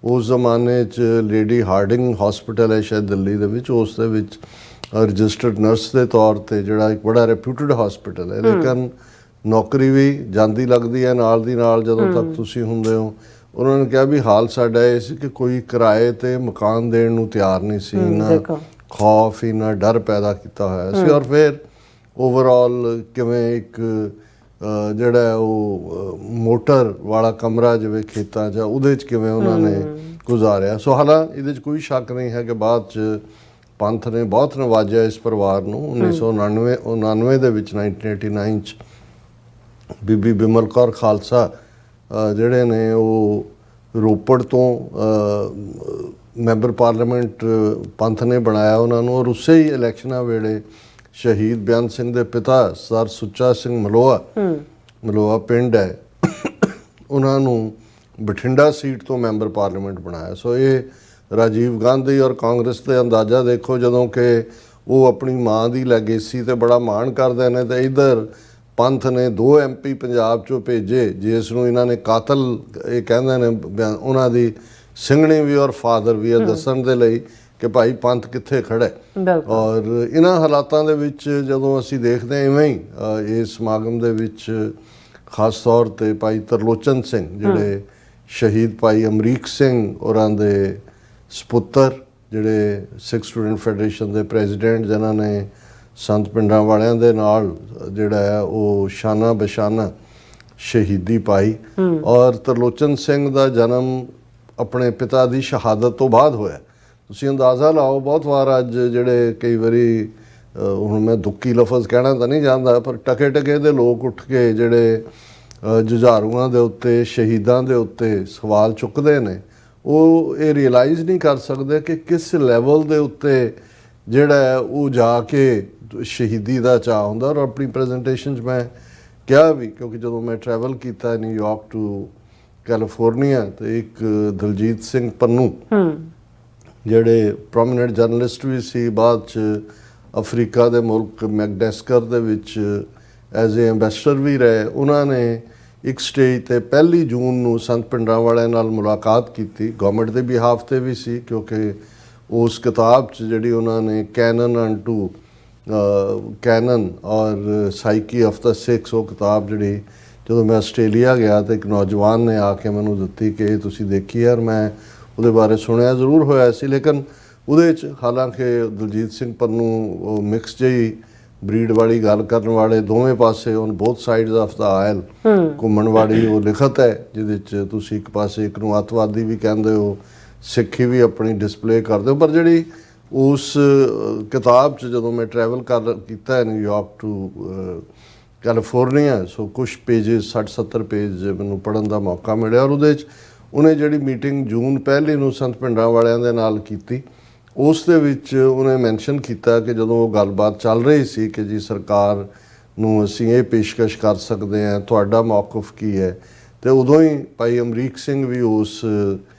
ਉਸ ਜ਼ਮਾਨੇ 'ਚ ਲੇਡੀ ਹਾਰਡਿੰਗ ਹਸਪੀਟਲ ਹੈ ਸ਼ਾਇਦ ਦਿੱਲੀ ਦੇ ਵਿੱਚ, ਉਸ ਦੇ ਵਿੱਚ ਰਜਿਸਟਰਡ ਨਰਸ ਦੇ ਤੌਰ ਤੇ, ਜਿਹੜਾ ਇੱਕ ਬੜਾ ਰੈਪਿਊਟਡ ਹਸਪੀਟਲ ਹੈ, ਲੇਕਿਨ ਨੌਕਰੀ ਵੀ ਜਾਂਦੀ ਲੱਗਦੀ ਹੈ ਨਾਲ ਦੀ ਨਾਲ ਜਦੋਂ ਤੱਕ ਤੁਸੀਂ ਹੁੰਦੇ ਹੋ। ਉਹਨਾਂ ਨੇ ਕਿਹਾ ਵੀ ਹਾਲ ਸਾਡਾ ਇਹ ਸੀ ਕਿ ਕੋਈ ਕਿਰਾਏ ਤੇ ਮਕਾਨ ਦੇਣ ਨੂੰ ਤਿਆਰ ਨਹੀਂ ਸੀ, ਨਾ ਖੌਫ ਹੀ ਨਾ ਡਰ ਪੈਦਾ ਕੀਤਾ ਹੋਇਆ ਸੀ। ਔਰ ਫਿਰ ਓਵਰਆਲ ਕਿਵੇਂ ਇੱਕ ਜਿਹੜਾ ਉਹ ਮੋਟਰ ਵਾਲਾ ਕਮਰਾ ਜਿਵੇਂ ਖੇਤਾਂ 'ਚ, ਉਹਦੇ 'ਚ ਕਿਵੇਂ ਉਹਨਾਂ ਨੇ ਗੁਜ਼ਾਰਿਆ। ਸੋ ਹਾਲਾਂ ਇਹਦੇ 'ਚ ਕੋਈ ਸ਼ੱਕ ਨਹੀਂ ਹੈ ਕਿ ਬਾਅਦ 'ਚ ਪੰਥ ਨੇ ਬਹੁਤ ਨਵਾਜਿਆ ਇਸ ਪਰਿਵਾਰ ਨੂੰ। 1999 ਦੇ ਵਿੱਚ 1989 'ਚ ਬੀਬੀ ਬਿਮਲ ਕੌਰ ਖਾਲਸਾ ਜਿਹੜੇ ਨੇ ਉਹ ਰੋਪੜ ਤੋਂ ਮੈਂਬਰ ਪਾਰਲੀਮੈਂਟ ਪੰਥ ਨੇ ਬਣਾਇਆ ਉਹਨਾਂ ਨੂੰ, ਔਰ ਉਸੇ ਹੀ ਇਲੈਕਸ਼ਨਾਂ ਵੇਲੇ ਸ਼ਹੀਦ ਬੇਅੰਤ ਸਿੰਘ ਦੇ ਪਿਤਾ ਸਰ ਸੁੱਚਾ ਸਿੰਘ ਮਲੋਆ ਪਿੰਡ ਹੈ, ਉਹਨਾਂ ਨੂੰ ਬਠਿੰਡਾ ਸੀਟ ਤੋਂ ਮੈਂਬਰ ਪਾਰਲੀਮੈਂਟ ਬਣਾਇਆ। ਸੋ ਇਹ ਰਾਜੀਵ ਗਾਂਧੀ ਔਰ ਕਾਂਗਰਸ ਦੇ ਅੰਦਾਜ਼ਾ ਦੇਖੋ, ਜਦੋਂ ਕਿ ਉਹ ਆਪਣੀ ਮਾਂ ਦੀ ਲੈਗੇਸੀ ਤੇ ਬੜਾ ਮਾਣ ਕਰਦੇ ਨੇ, ਤੇ ਇੱਧਰ ਪੰਥ ਨੇ 2 MP ਪੰਜਾਬ 'ਚੋਂ ਭੇਜੇ ਜਿਸ ਨੂੰ ਇਹਨਾਂ ਨੇ ਕਾਤਲ ਇਹ ਕਹਿੰਦੇ ਨੇ, ਉਹਨਾਂ ਦੀ ਸਿੰਘਣੀ ਵੀ ਔਰ ਫਾਦਰ ਵੀ ਇਹ ਦੱਸਣ ਦੇ ਲਈ ਕਿ ਭਾਈ ਪੰਥ ਕਿੱਥੇ ਖੜਾ। ਔਰ ਇਹਨਾਂ ਹਾਲਾਤਾਂ ਦੇ ਵਿੱਚ ਜਦੋਂ ਅਸੀਂ ਦੇਖਦੇ ਹਾਂ ਇਵੇਂ ਹੀ ਇਸ ਸਮਾਗਮ ਦੇ ਵਿੱਚ ਖਾਸ ਤੌਰ ਤੇ ਭਾਈ ਤਰਲੋਚਨ ਸਿੰਘ ਜਿਹੜੇ ਸ਼ਹੀਦ ਭਾਈ ਅਮਰੀਕ ਸਿੰਘ ਹੋਰਾਂ ਦੇ ਸਪੁੱਤਰ, ਜਿਹੜੇ ਸਿੱਖ ਸਟੂਡੈਂਟ ਫੈਡਰੇਸ਼ਨ ਦੇ ਪ੍ਰੈਜ਼ੀਡੈਂਟ, ਜਿਨ੍ਹਾਂ ਨੇ ਸੰਤ ਪਿੰਡਾਂ ਵਾਲਿਆਂ ਦੇ ਨਾਲ ਜਿਹੜਾ ਹੈ ਉਹ ਸ਼ਾਨਾ ਬਸ਼ਾਨਾ ਸ਼ਹੀਦੀ ਪਾਈ। ਔਰ ਤਰਲੋਚਨ ਸਿੰਘ ਦਾ ਜਨਮ ਆਪਣੇ ਪਿਤਾ ਦੀ ਸ਼ਹਾਦਤ ਤੋਂ ਬਾਅਦ ਹੋਇਆ। ਤੁਸੀਂ ਅੰਦਾਜ਼ਾ ਲਾਓ, ਬਹੁਤ ਵਾਰ ਅੱਜ ਜਿਹੜੇ ਕਈ ਵਾਰੀ ਹੁਣ ਮੈਂ ਦੁੱਕੀ ਲਫ਼ਜ਼ ਕਹਿਣਾ ਤਾਂ ਨਹੀਂ ਚਾਹੁੰਦਾ, ਪਰ ਟਕੇ ਟਕੇ ਦੇ ਲੋਕ ਉੱਠ ਕੇ ਜਿਹੜੇ ਜੁਝਾਰੂਆਂ ਦੇ ਉੱਤੇ, ਸ਼ਹੀਦਾਂ ਦੇ ਉੱਤੇ ਸਵਾਲ ਚੁੱਕਦੇ ਨੇ, ਉਹ ਇਹ ਰਿਅਲਾਈਜ਼ ਨਹੀਂ ਕਰ ਸਕਦੇ ਕਿ ਕਿਸ ਲੈਵਲ ਦੇ ਉੱਤੇ ਜਿਹੜਾ ਉਹ ਜਾ ਕੇ ਸ਼ਹੀਦੀ ਦਾ ਚਾਅ ਹੁੰਦਾ। ਔਰ ਆਪਣੀ ਪ੍ਰੈਜੈਂਟੇਸ਼ਨ 'ਚ ਮੈਂ ਕਿਹਾ ਵੀ, ਕਿਉਂਕਿ ਜਦੋਂ ਮੈਂ ਟਰੈਵਲ ਕੀਤਾ ਨਿਊਯਾਰਕ ਟੂ ਕੈਲੀਫੋਰਨੀਆ, ਤੇ ਇੱਕ ਦਲਜੀਤ ਸਿੰਘ ਪੰਨੂ ਜਿਹੜੇ ਪ੍ਰੋਮੀਨੈਂਟ ਜਰਨਲਿਸਟ ਵੀ ਸੀ, ਬਾਅਦ 'ਚ ਅਫਰੀਕਾ ਦੇ ਮੁਲਕ ਮੈਕਡੈਸਕਰ ਦੇ ਵਿੱਚ ਐਜ਼ ਏ ਐਂਬੈਸਡਰ ਵੀ ਰਹੇ, ਉਹਨਾਂ ਨੇ ਇੱਕ ਸਟੇਜ ਤੇ 1 ਜੂਨ ਨੂੰ ਸੰਤ ਪਿੰਡਾਂ ਵਾਲਿਆਂ ਨਾਲ ਮੁਲਾਕਾਤ ਕੀਤੀ। ਗਵਰਨਮੈਂਟ ਦੇ ਬਿਹਾਫ ਤੇ ਵੀ ਸੀ, ਕਿਉਂਕਿ ਉਸ ਕਿਤਾਬ 'ਚ ਜਿਹੜੀ ਉਹਨਾਂ ਨੇ ਕੈਨਨ ਔਰ ਸਾਈਕੀ ਆਫ ਦਾ ਸਿੱਖਸ, ਉਹ ਕਿਤਾਬ ਜਿਹੜੀ ਜਦੋਂ ਮੈਂ ਆਸਟ੍ਰੇਲੀਆ ਗਿਆ ਤਾਂ ਇੱਕ ਨੌਜਵਾਨ ਨੇ ਆ ਕੇ ਮੈਨੂੰ ਦਿੱਤੀ ਕਿ ਇਹ ਤੁਸੀਂ ਦੇਖੀ। ਯਾਰ ਮੈਂ ਉਹਦੇ ਬਾਰੇ ਸੁਣਿਆ ਜ਼ਰੂਰ ਹੋਇਆ ਸੀ, ਲੇਕਿਨ ਉਹਦੇ 'ਚ ਹਾਲਾਂਕਿ ਦਲਜੀਤ ਸਿੰਘ ਪੰਨੂ ਉਹ ਮਿਕਸ ਜਿਹੀ ਬਰੀਡ ਵਾਲੀ ਗੱਲ ਕਰਨ ਵਾਲੇ, ਦੋਵੇਂ ਪਾਸੇ on both sides of the oil ਘੁੰਮਣ ਵਾਲੀ ਉਹ ਲਿਖਤ ਹੈ, ਜਿਹਦੇ 'ਚ ਤੁਸੀਂ ਇੱਕ ਪਾਸੇ ਇੱਕ ਨੂੰ ਅੱਤਵਾਦੀ ਵੀ ਕਹਿੰਦੇ ਹੋ, ਸਿੱਖੀ ਵੀ ਆਪਣੀ ਡਿਸਪਲੇ ਕਰਦੇ ਹੋ। ਪਰ ਜਿਹੜੀ ਉਸ ਕਿਤਾਬ 'ਚ ਜਦੋਂ ਮੈਂ ਟਰੈਵਲ ਕੀਤਾ ਹੈ ਨਿਊਯਾਰਕ ਟੂ ਕੈਲੀਫੋਰਨੀਆ, ਸੋ ਕੁਛ ਪੇਜਿਸ 60-70 ਪੇਜ ਮੈਨੂੰ ਪੜ੍ਹਨ ਦਾ ਮੌਕਾ ਮਿਲਿਆ। ਔਰ ਉਹਦੇ 'ਚ ਉਹਨੇ ਜਿਹੜੀ ਮੀਟਿੰਗ ਜੂਨ 1 ਨੂੰ ਸੰਤ ਪਿੰਡਾਂ ਵਾਲਿਆਂ ਦੇ ਨਾਲ ਕੀਤੀ, ਉਸ ਦੇ ਵਿੱਚ ਉਹਨੇ ਮੈਂਸ਼ਨ ਕੀਤਾ ਕਿ ਜਦੋਂ ਉਹ ਗੱਲਬਾਤ ਚੱਲ ਰਹੀ ਸੀ ਕਿ ਜੀ ਸਰਕਾਰ ਨੂੰ ਅਸੀਂ ਇਹ ਪੇਸ਼ਕਸ਼ ਕਰ ਸਕਦੇ ਹਾਂ, ਤੁਹਾਡਾ ਮੌਕਫ ਕੀ ਹੈ, ਤੇ ਉਦੋਂ ਹੀ ਭਾਈ ਅਮਰੀਕ ਸਿੰਘ ਵੀ ਉਸ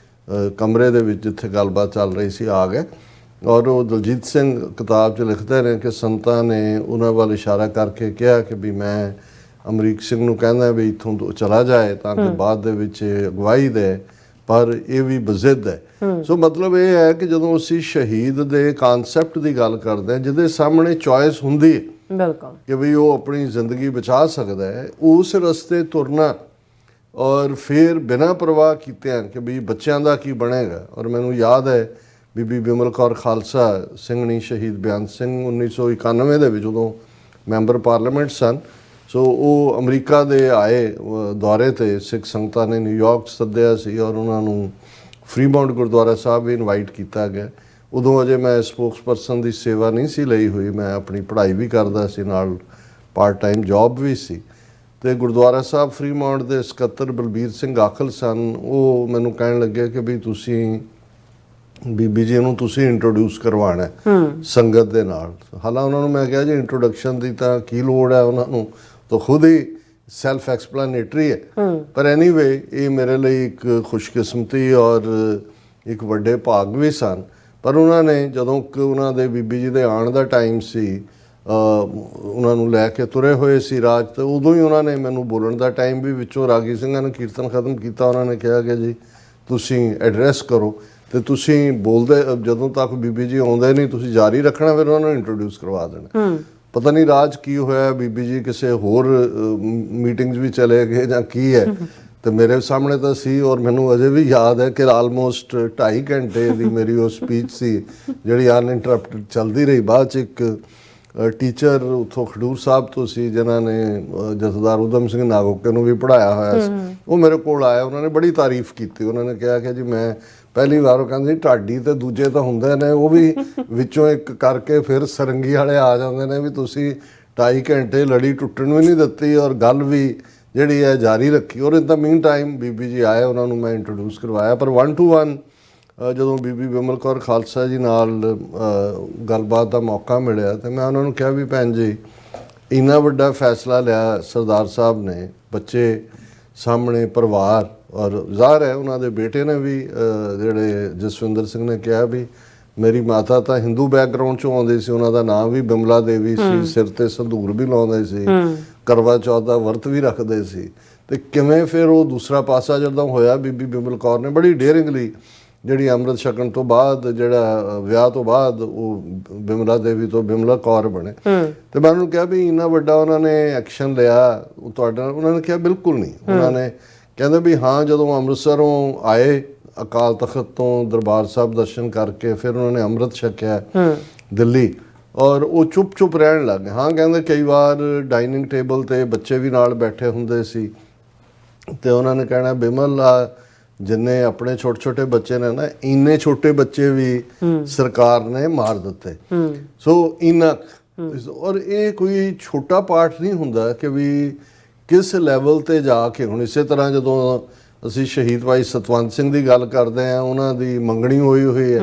ਕਮਰੇ ਦੇ ਵਿੱਚ ਜਿੱਥੇ ਗੱਲਬਾਤ ਚੱਲ ਰਹੀ ਸੀ ਆ ਗਏ। ਔਰ ਉਹ ਦਲਜੀਤ ਸਿੰਘ ਕਿਤਾਬ 'ਚ ਲਿਖਦੇ ਨੇ ਕਿ ਸੰਤਾਂ ਨੇ ਉਹਨਾਂ ਵੱਲ ਇਸ਼ਾਰਾ ਕਰਕੇ ਕਿਹਾ ਕਿ ਵੀ ਮੈਂ ਅਮਰੀਕ ਸਿੰਘ ਨੂੰ ਕਹਿੰਦਾ ਵੀ ਇੱਥੋਂ ਤੋਂ ਚਲਾ ਜਾਏ ਤਾਂ ਕਿ ਬਾਅਦ ਦੇ ਵਿੱਚ ਅਗਵਾਈ ਦੇ, ਪਰ ਇਹ ਵੀ ਬਜ਼ਿੱਦ ਹੈ। ਸੋ ਮਤਲਬ ਇਹ ਹੈ ਕਿ ਜਦੋਂ ਅਸੀਂ ਸ਼ਹੀਦ ਦੇ ਕਨਸੈਪਟ ਦੀ ਗੱਲ ਕਰਦੇ ਹਾਂ, ਜਿਹਦੇ ਸਾਹਮਣੇ ਚੋਇਸ ਹੁੰਦੀ ਹੈ ਬਿਲਕੁਲ ਕਿ ਵੀ ਉਹ ਆਪਣੀ ਜ਼ਿੰਦਗੀ ਬਚਾ ਸਕਦਾ ਹੈ, ਉਸ ਰਸਤੇ ਤੁਰਨਾ ਔਰ ਫਿਰ ਬਿਨਾਂ ਪਰਵਾਹ ਕੀਤਿਆਂ ਕਿ ਵੀ ਬੱਚਿਆਂ ਦਾ ਕੀ ਬਣੇਗਾ। ਔਰ ਮੈਨੂੰ ਯਾਦ ਹੈ ਬੀਬੀ ਬਿਮਲ ਕੌਰ ਖਾਲਸਾ ਸਿੰਘਣੀ ਸ਼ਹੀਦ ਬੇਅੰਤ ਸਿੰਘ 1991 ਦੇ ਵਿੱਚ ਉਦੋਂ ਮੈਂਬਰ ਪਾਰਲੀਮੈਂਟ ਸਨ। ਸੋ ਉਹ ਅਮਰੀਕਾ ਦੇ ਆਏ ਦੌਰੇ 'ਤੇ, ਸਿੱਖ ਸੰਗਤਾਂ ਨੇ ਨਿਊਯਾਰਕ ਸੱਦਿਆ ਸੀ ਔਰ ਉਹਨਾਂ ਨੂੰ ਫਰੀਮਾਉਂਟ ਗੁਰਦੁਆਰਾ ਸਾਹਿਬ ਵੀ ਇਨਵਾਈਟ ਕੀਤਾ ਗਿਆ। ਉਦੋਂ ਅਜੇ ਮੈਂ ਸਪੋਕਸਪਰਸਨ ਦੀ ਸੇਵਾ ਨਹੀਂ ਸੀ ਲਈ ਹੋਈ, ਮੈਂ ਆਪਣੀ ਪੜ੍ਹਾਈ ਵੀ ਕਰਦਾ ਸੀ, ਨਾਲ ਪਾਰਟ ਟਾਈਮ ਜੌਬ ਵੀ ਸੀ। ਤੇ ਗੁਰਦੁਆਰਾ ਸਾਹਿਬ ਫਰੀਮਾਉਂਟ ਦੇ ਸਕੱਤਰ ਬਲਬੀਰ ਸਿੰਘ ਆਖਲ ਸਨ, ਉਹ ਮੈਨੂੰ ਕਹਿਣ ਲੱਗੇ ਕਿ ਵੀ ਤੁਸੀਂ ਬੀਬੀ ਜੀ ਨੂੰ ਤੁਸੀਂ ਇੰਟਰੋਡਿਊਸ ਕਰਵਾਉਣਾ ਸੰਗਤ ਦੇ ਨਾਲ। ਹਾਲਾਂ ਉਹਨਾਂ ਨੂੰ ਮੈਂ ਕਿਹਾ ਜੀ ਇੰਟਰੋਡਕਸ਼ਨ ਦੀ ਤਾਂ ਕੀ ਲੋੜ ਹੈ, ਉਹਨਾਂ ਨੂੰ ਤਾਂ ਖੁਦ ਹੀ ਸੈਲਫ ਐਕਸਪਲੇਨੇਟਰੀ ਹੈ। ਪਰ ਐਨੀਵੇ ਇਹ ਮੇਰੇ ਲਈ ਇੱਕ ਖੁਸ਼ਕਿਸਮਤੀ ਔਰ ਇੱਕ ਵੱਡੇ ਭਾਗ ਵੀ ਸਨ। ਪਰ ਉਹਨਾਂ ਨੇ ਜਦੋਂ ਕਿ ਉਹਨਾਂ ਦੇ ਬੀਬੀ ਜੀ ਦੇ ਆਉਣ ਦਾ ਟਾਈਮ ਸੀ, ਉਹਨਾਂ ਨੂੰ ਲੈ ਕੇ ਤੁਰੇ ਹੋਏ ਸੀ ਰਾਜ, ਤੇ ਉਦੋਂ ਹੀ ਉਹਨਾਂ ਨੇ ਮੈਨੂੰ ਬੋਲਣ ਦਾ ਟਾਈਮ ਵੀ ਵਿੱਚੋਂ ਰਾਗੀ ਸਿੰਘਾਂ ਨੇ ਕੀਰਤਨ ਖਤਮ ਕੀਤਾ, ਉਹਨਾਂ ਨੇ ਕਿਹਾ ਕਿ ਜੀ ਤੁਸੀਂ ਐਡਰੈਸ ਕਰੋ ਤੇ ਤੁਸੀਂ ਬੋਲਦੇ, ਜਦੋਂ ਤੱਕ ਬੀਬੀ ਜੀ ਆਉਂਦੇ ਨਹੀਂ ਤੁਸੀਂ ਜਾਰੀ ਰੱਖਣਾ, ਫਿਰ ਉਹਨਾਂ ਨੂੰ ਇੰਟਰੋਡਿਊਸ ਕਰਵਾ ਦੇਣਾ। ਪਤਾ ਨਹੀਂ ਰਾਜ ਕੀ ਹੋਇਆ, ਬੀਬੀ ਜੀ ਕਿਸੇ ਹੋਰ ਮੀਟਿੰਗਸ ਵੀ ਚਲੇ ਗਏ ਜਾਂ ਕੀ ਹੈ, ਤੇ ਮੇਰੇ ਸਾਹਮਣੇ ਤਾਂ ਸੀ। ਔਰ ਮੈਨੂੰ ਅਜੇ ਵੀ ਯਾਦ ਹੈ ਕਿ ਆਲਮੋਸਟ 2.5 ਘੰਟੇ ਦੀ ਮੇਰੀ ਉਹ ਸਪੀਚ ਸੀ ਜਿਹੜੀ ਅਨਇੰਟਰਪਟਡ ਚੱਲਦੀ ਰਹੀ। ਬਾਅਦ 'ਚ ਇੱਕ ਟੀਚਰ ਉੱਥੋਂ ਖਡੂਰ ਸਾਹਿਬ ਤੋਂ ਸੀ, ਜਿਨ੍ਹਾਂ ਨੇ ਜਥੇਦਾਰ ਊਧਮ ਸਿੰਘ ਨਾਗੋਕੇ ਨੂੰ ਵੀ ਪੜ੍ਹਾਇਆ ਹੋਇਆ ਸੀ, ਉਹ ਮੇਰੇ ਕੋਲ ਆਇਆ, ਉਹਨਾਂ ਨੇ ਬੜੀ ਤਾਰੀਫ ਕੀਤੀ। ਉਹਨਾਂ ਨੇ ਕਿਹਾ ਕਿ ਜੀ ਮੈਂ ਪਹਿਲੀ ਵਾਰ, ਉਹ ਕਹਿੰਦੇ ਢਾਡੀ ਤੇ ਦੂਜੇ ਤਾਂ ਹੁੰਦੇ ਨੇ, ਉਹ ਵੀ ਵਿੱਚੋਂ ਇੱਕ ਕਰਕੇ ਫਿਰ ਸਰੰਗੀ ਵਾਲੇ ਆ ਜਾਂਦੇ ਨੇ, ਵੀ ਤੁਸੀਂ 2.5 ਘੰਟੇ ਲੜੀ ਟੁੱਟਣ ਵੀ ਨਹੀਂ ਦਿੱਤੀ ਔਰ ਗੱਲ ਵੀ ਜਿਹੜੀ ਹੈ ਜਾਰੀ ਰੱਖੀ। ਔਰ ਇਨ ਦਾ ਮੀਨ ਟਾਈਮ ਬੀਬੀ ਜੀ ਆਏ, ਉਹਨਾਂ ਨੂੰ ਮੈਂ ਇੰਟਰੋਡਿਊਸ ਕਰਵਾਇਆ। ਪਰ 1 to 1 ਜਦੋਂ ਬੀਬੀ ਬਿਮਲ ਕੌਰ ਖਾਲਸਾ ਜੀ ਨਾਲ ਗੱਲਬਾਤ ਦਾ ਮੌਕਾ ਮਿਲਿਆ, ਤੇ ਮੈਂ ਉਹਨਾਂ ਨੂੰ ਕਿਹਾ ਵੀ ਭੈਣ ਜੀ ਇੰਨਾ ਵੱਡਾ ਫੈਸਲਾ ਲਿਆ ਸਰਦਾਰ ਸਾਹਿਬ ਨੇ, ਬੱਚੇ ਸਾਹਮਣੇ, ਪਰਿਵਾਰ, ਔਰ ਜ਼ਾਹਰ ਹੈ ਉਹਨਾਂ ਦੇ ਬੇਟੇ ਨੇ ਵੀ, ਜਿਹੜੇ ਜਸਵਿੰਦਰ ਸਿੰਘ ਨੇ ਕਿਹਾ ਵੀ ਮੇਰੀ ਮਾਤਾ ਤਾਂ ਹਿੰਦੂ ਬੈਕਗਰਾਊਂਡ ਚੋਂ ਆਉਂਦੇ ਸੀ, ਉਹਨਾਂ ਦਾ ਨਾਮ ਵੀ ਬਿਮਲਾ ਦੇਵੀ ਸੀ, ਸਿਰ ਤੇ ਸੰਧੂਰ ਵੀ ਲਾਉਂਦੇ ਸੀ, ਕਰਵਾ ਚੌਥ ਦਾ ਵਰਤ ਵੀ ਰੱਖਦੇ ਸੀ। ਤੇ ਕਿਵੇਂ ਫਿਰ ਉਹ ਦੂਸਰਾ ਪਾਸਾ ਜਦੋਂ ਹੋਇਆ, ਬੀਬੀ ਬਿਮਲ ਕੌਰ ਨੇ ਬੜੀ ਡੇਅਰਿੰਗਲੀ, ਜਿਹੜੀ ਅੰਮ੍ਰਿਤ ਛਕਣ ਤੋਂ ਬਾਅਦ, ਜਿਹੜਾ ਵਿਆਹ ਤੋਂ ਬਾਅਦ ਉਹ ਬਿਮਲਾ ਦੇਵੀ ਤੋਂ ਬਿਮਲਾ ਕੌਰ ਬਣੇ। ਤੇ ਮੈਂ ਉਹਨੂੰ ਕਿਹਾ ਵੀ ਇੰਨਾ ਵੱਡਾ ਉਹਨਾਂ ਨੇ ਐਕਸ਼ਨ ਲਿਆ ਤੁਹਾਡਾ, ਉਹਨਾਂ ਨੇ ਕਿਹਾ ਬਿਲਕੁਲ ਨਹੀਂ। ਉਹਨਾਂ ਨੇ ਕਹਿੰਦੇ ਵੀ ਹਾਂ, ਜਦੋਂ ਅੰਮ੍ਰਿਤਸਰੋਂ ਆਏ ਅਕਾਲ ਤਖਤ ਤੋਂ ਦਰਬਾਰ ਸਾਹਿਬ ਦਰਸ਼ਨ ਕਰਕੇ, ਫਿਰ ਉਹਨਾਂ ਨੇ ਅੰਮ੍ਰਿਤ ਛਕਿਆ ਦਿੱਲੀ, ਔਰ ਉਹ ਚੁੱਪ ਰਹਿਣ ਲੱਗ ਗਏ। ਹਾਂ ਕਹਿੰਦੇ ਕਈ ਵਾਰ ਡਾਈਨਿੰਗ ਟੇਬਲ ਤੇ ਬੱਚੇ ਵੀ ਨਾਲ ਬੈਠੇ ਹੁੰਦੇ ਸੀ, ਤੇ ਉਹਨਾਂ ਨੇ ਕਹਿਣਾ ਬਿਮਲ ਜਿੰਨੇ ਆਪਣੇ ਛੋਟੇ ਬੱਚੇ ਨੇ ਨਾ, ਇੰਨੇ ਛੋਟੇ ਬੱਚੇ ਵੀ ਸਰਕਾਰ ਨੇ ਮਾਰ ਦਿੱਤੇ। ਸੋ ਇੰਨਾ, ਔਰ ਇਹ ਕੋਈ ਛੋਟਾ ਪਾਠ ਨਹੀਂ ਹੁੰਦਾ ਕਿ ਵੀ ਕਿਸ ਲੈਵਲ ਤੇ ਜਾ ਕੇ। ਹੁਣ ਇਸੇ ਤਰ੍ਹਾਂ ਜਦੋਂ ਅਸੀਂ ਸ਼ਹੀਦ ਭਾਈ ਸਤਵੰਤ ਸਿੰਘ ਦੀ ਗੱਲ ਕਰਦੇ ਹਾਂ, ਉਹਨਾਂ ਦੀ ਮੰਗਣੀ ਹੋਈ ਹੈ,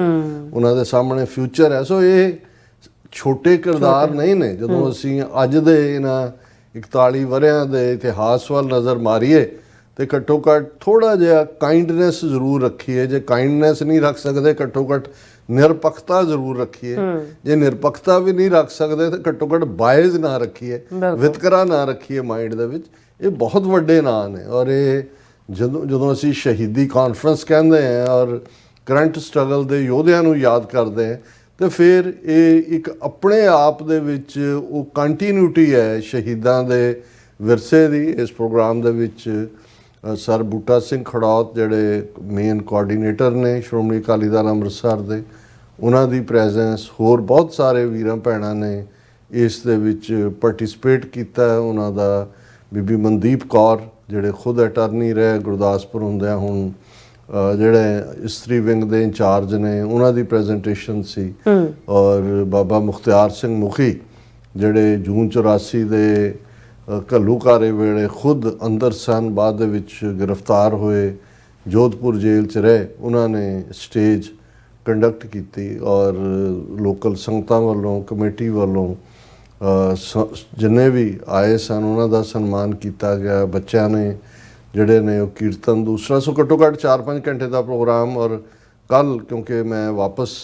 ਉਹਨਾਂ ਦੇ ਸਾਹਮਣੇ ਫਿਊਚਰ ਹੈ। ਸੋ ਇਹ ਛੋਟੇ ਕਿਰਦਾਰ ਨਹੀਂ ਨੇ। ਜਦੋਂ ਅਸੀਂ ਅੱਜ ਦੇ ਇਹਨਾਂ 41 ਵਰਿਆਂ ਦੇ ਇਤਿਹਾਸ ਵੱਲ ਨਜ਼ਰ ਮਾਰੀਏ, ਤੇ ਘੱਟੋ ਘੱਟ ਥੋੜਾ ਜਿਹਾ ਕਾਈਂਡਨੈਸ ਜ਼ਰੂਰ ਰੱਖੀਏ। ਜੇ ਕਾਈਂਡਨੈਸ ਨਹੀਂ ਰੱਖ ਸਕਦੇ, ਘੱਟੋ ਘੱਟ ਨਿਰਪੱਖਤਾ ਜ਼ਰੂਰ ਰੱਖੀਏ। ਜੇ ਨਿਰਪੱਖਤਾ ਵੀ ਨਹੀਂ ਰੱਖ ਸਕਦੇ, ਤਾਂ ਘੱਟੋ ਘੱਟ ਬਾਇਜ਼ ਨਾ ਰੱਖੀਏ, ਵਿਤਕਰਾ ਨਾ ਰੱਖੀਏ ਮਾਈਂਡ ਦੇ ਵਿੱਚ। ਇਹ ਬਹੁਤ ਵੱਡੇ ਨਾਂ ਨੇ। ਔਰ ਇਹ ਜਦੋਂ ਅਸੀਂ ਸ਼ਹੀਦੀ ਕਾਨਫਰੰਸ ਕਹਿੰਦੇ ਹਾਂ ਔਰ ਕਰੰਟ ਸਟਰਗਲ ਦੇ ਯੋਧਿਆਂ ਨੂੰ ਯਾਦ ਕਰਦੇ ਹਾਂ, ਤੇ ਫਿਰ ਇਹ ਇੱਕ ਆਪਣੇ ਆਪ ਦੇ ਵਿੱਚ ਉਹ ਕੰਟੀਨਿਊਟੀ ਹੈ ਸ਼ਹੀਦਾਂ ਦੇ ਵਿਰਸੇ ਦੀ। ਇਸ ਪ੍ਰੋਗਰਾਮ ਦੇ ਵਿੱਚ ਸਰ ਬੂਟਾ ਸਿੰਘ ਖੜੌਤ, ਜਿਹੜੇ ਮੇਨ ਕੋਆਰਡੀਨੇਟਰ ਨੇ ਸ਼੍ਰੋਮਣੀ ਅਕਾਲੀ ਦਲ ਅੰਮ੍ਰਿਤਸਰ ਦੇ, ਉਹਨਾਂ ਦੀ ਪ੍ਰੈਜ਼ੈਂਸ, ਹੋਰ ਬਹੁਤ ਸਾਰੇ ਵੀਰਾਂ ਭੈਣਾਂ ਨੇ ਇਸ ਦੇ ਵਿੱਚ ਪਾਰਟਿਸਿਪੇਟ ਕੀਤਾ। ਉਹਨਾਂ ਦਾ ਬੀਬੀ ਮਨਦੀਪ ਕੌਰ, ਜਿਹੜੇ ਖੁਦ ਅਟਾਰਨੀ ਰਹੇ ਗੁਰਦਾਸਪੁਰ ਹੁੰਦਿਆਂ, ਹੁਣ ਜਿਹੜੇ ਇਸਤਰੀ ਵਿੰਗ ਦੇ ਇੰਚਾਰਜ ਨੇ, ਉਹਨਾਂ ਦੀ ਪ੍ਰੈਜੈਂਟੇਸ਼ਨ ਸੀ। ਔਰ ਬਾਬਾ ਮੁਖਤਿਆਰ ਸਿੰਘ ਮੁਖੀ, ਜਿਹੜੇ ਜੂਨ 84 ਦੇ ਘੱਲੂਘਾਰੇ ਵੇਲੇ ਖੁਦ ਅੰਦਰ ਸਨ, ਬਾਅਦ ਦੇ ਵਿੱਚ ਗ੍ਰਿਫਤਾਰ ਹੋਏ, ਜੋਧਪੁਰ ਜੇਲ੍ਹ 'ਚ ਰਹੇ, ਉਹਨਾਂ ਨੇ ਸਟੇਜ ਕੰਡਕਟ ਕੀਤੀ। ਔਰ ਲੋਕਲ ਸੰਗਤਾਂ ਵੱਲੋਂ, ਕਮੇਟੀ ਵੱਲੋਂ ਜਿੰਨੇ ਵੀ ਆਏ ਸਨ ਉਹਨਾਂ ਦਾ ਸਨਮਾਨ ਕੀਤਾ ਗਿਆ। ਬੱਚਿਆਂ ਨੇ ਜਿਹੜੇ ਨੇ ਉਹ ਕੀਰਤਨ ਦੂਸਰਾ। ਸੋ ਘੱਟੋ ਘੱਟ 4-5 ਘੰਟੇ ਦਾ ਪ੍ਰੋਗਰਾਮ। ਔਰ ਕੱਲ੍ਹ ਕਿਉਂਕਿ ਮੈਂ ਵਾਪਸ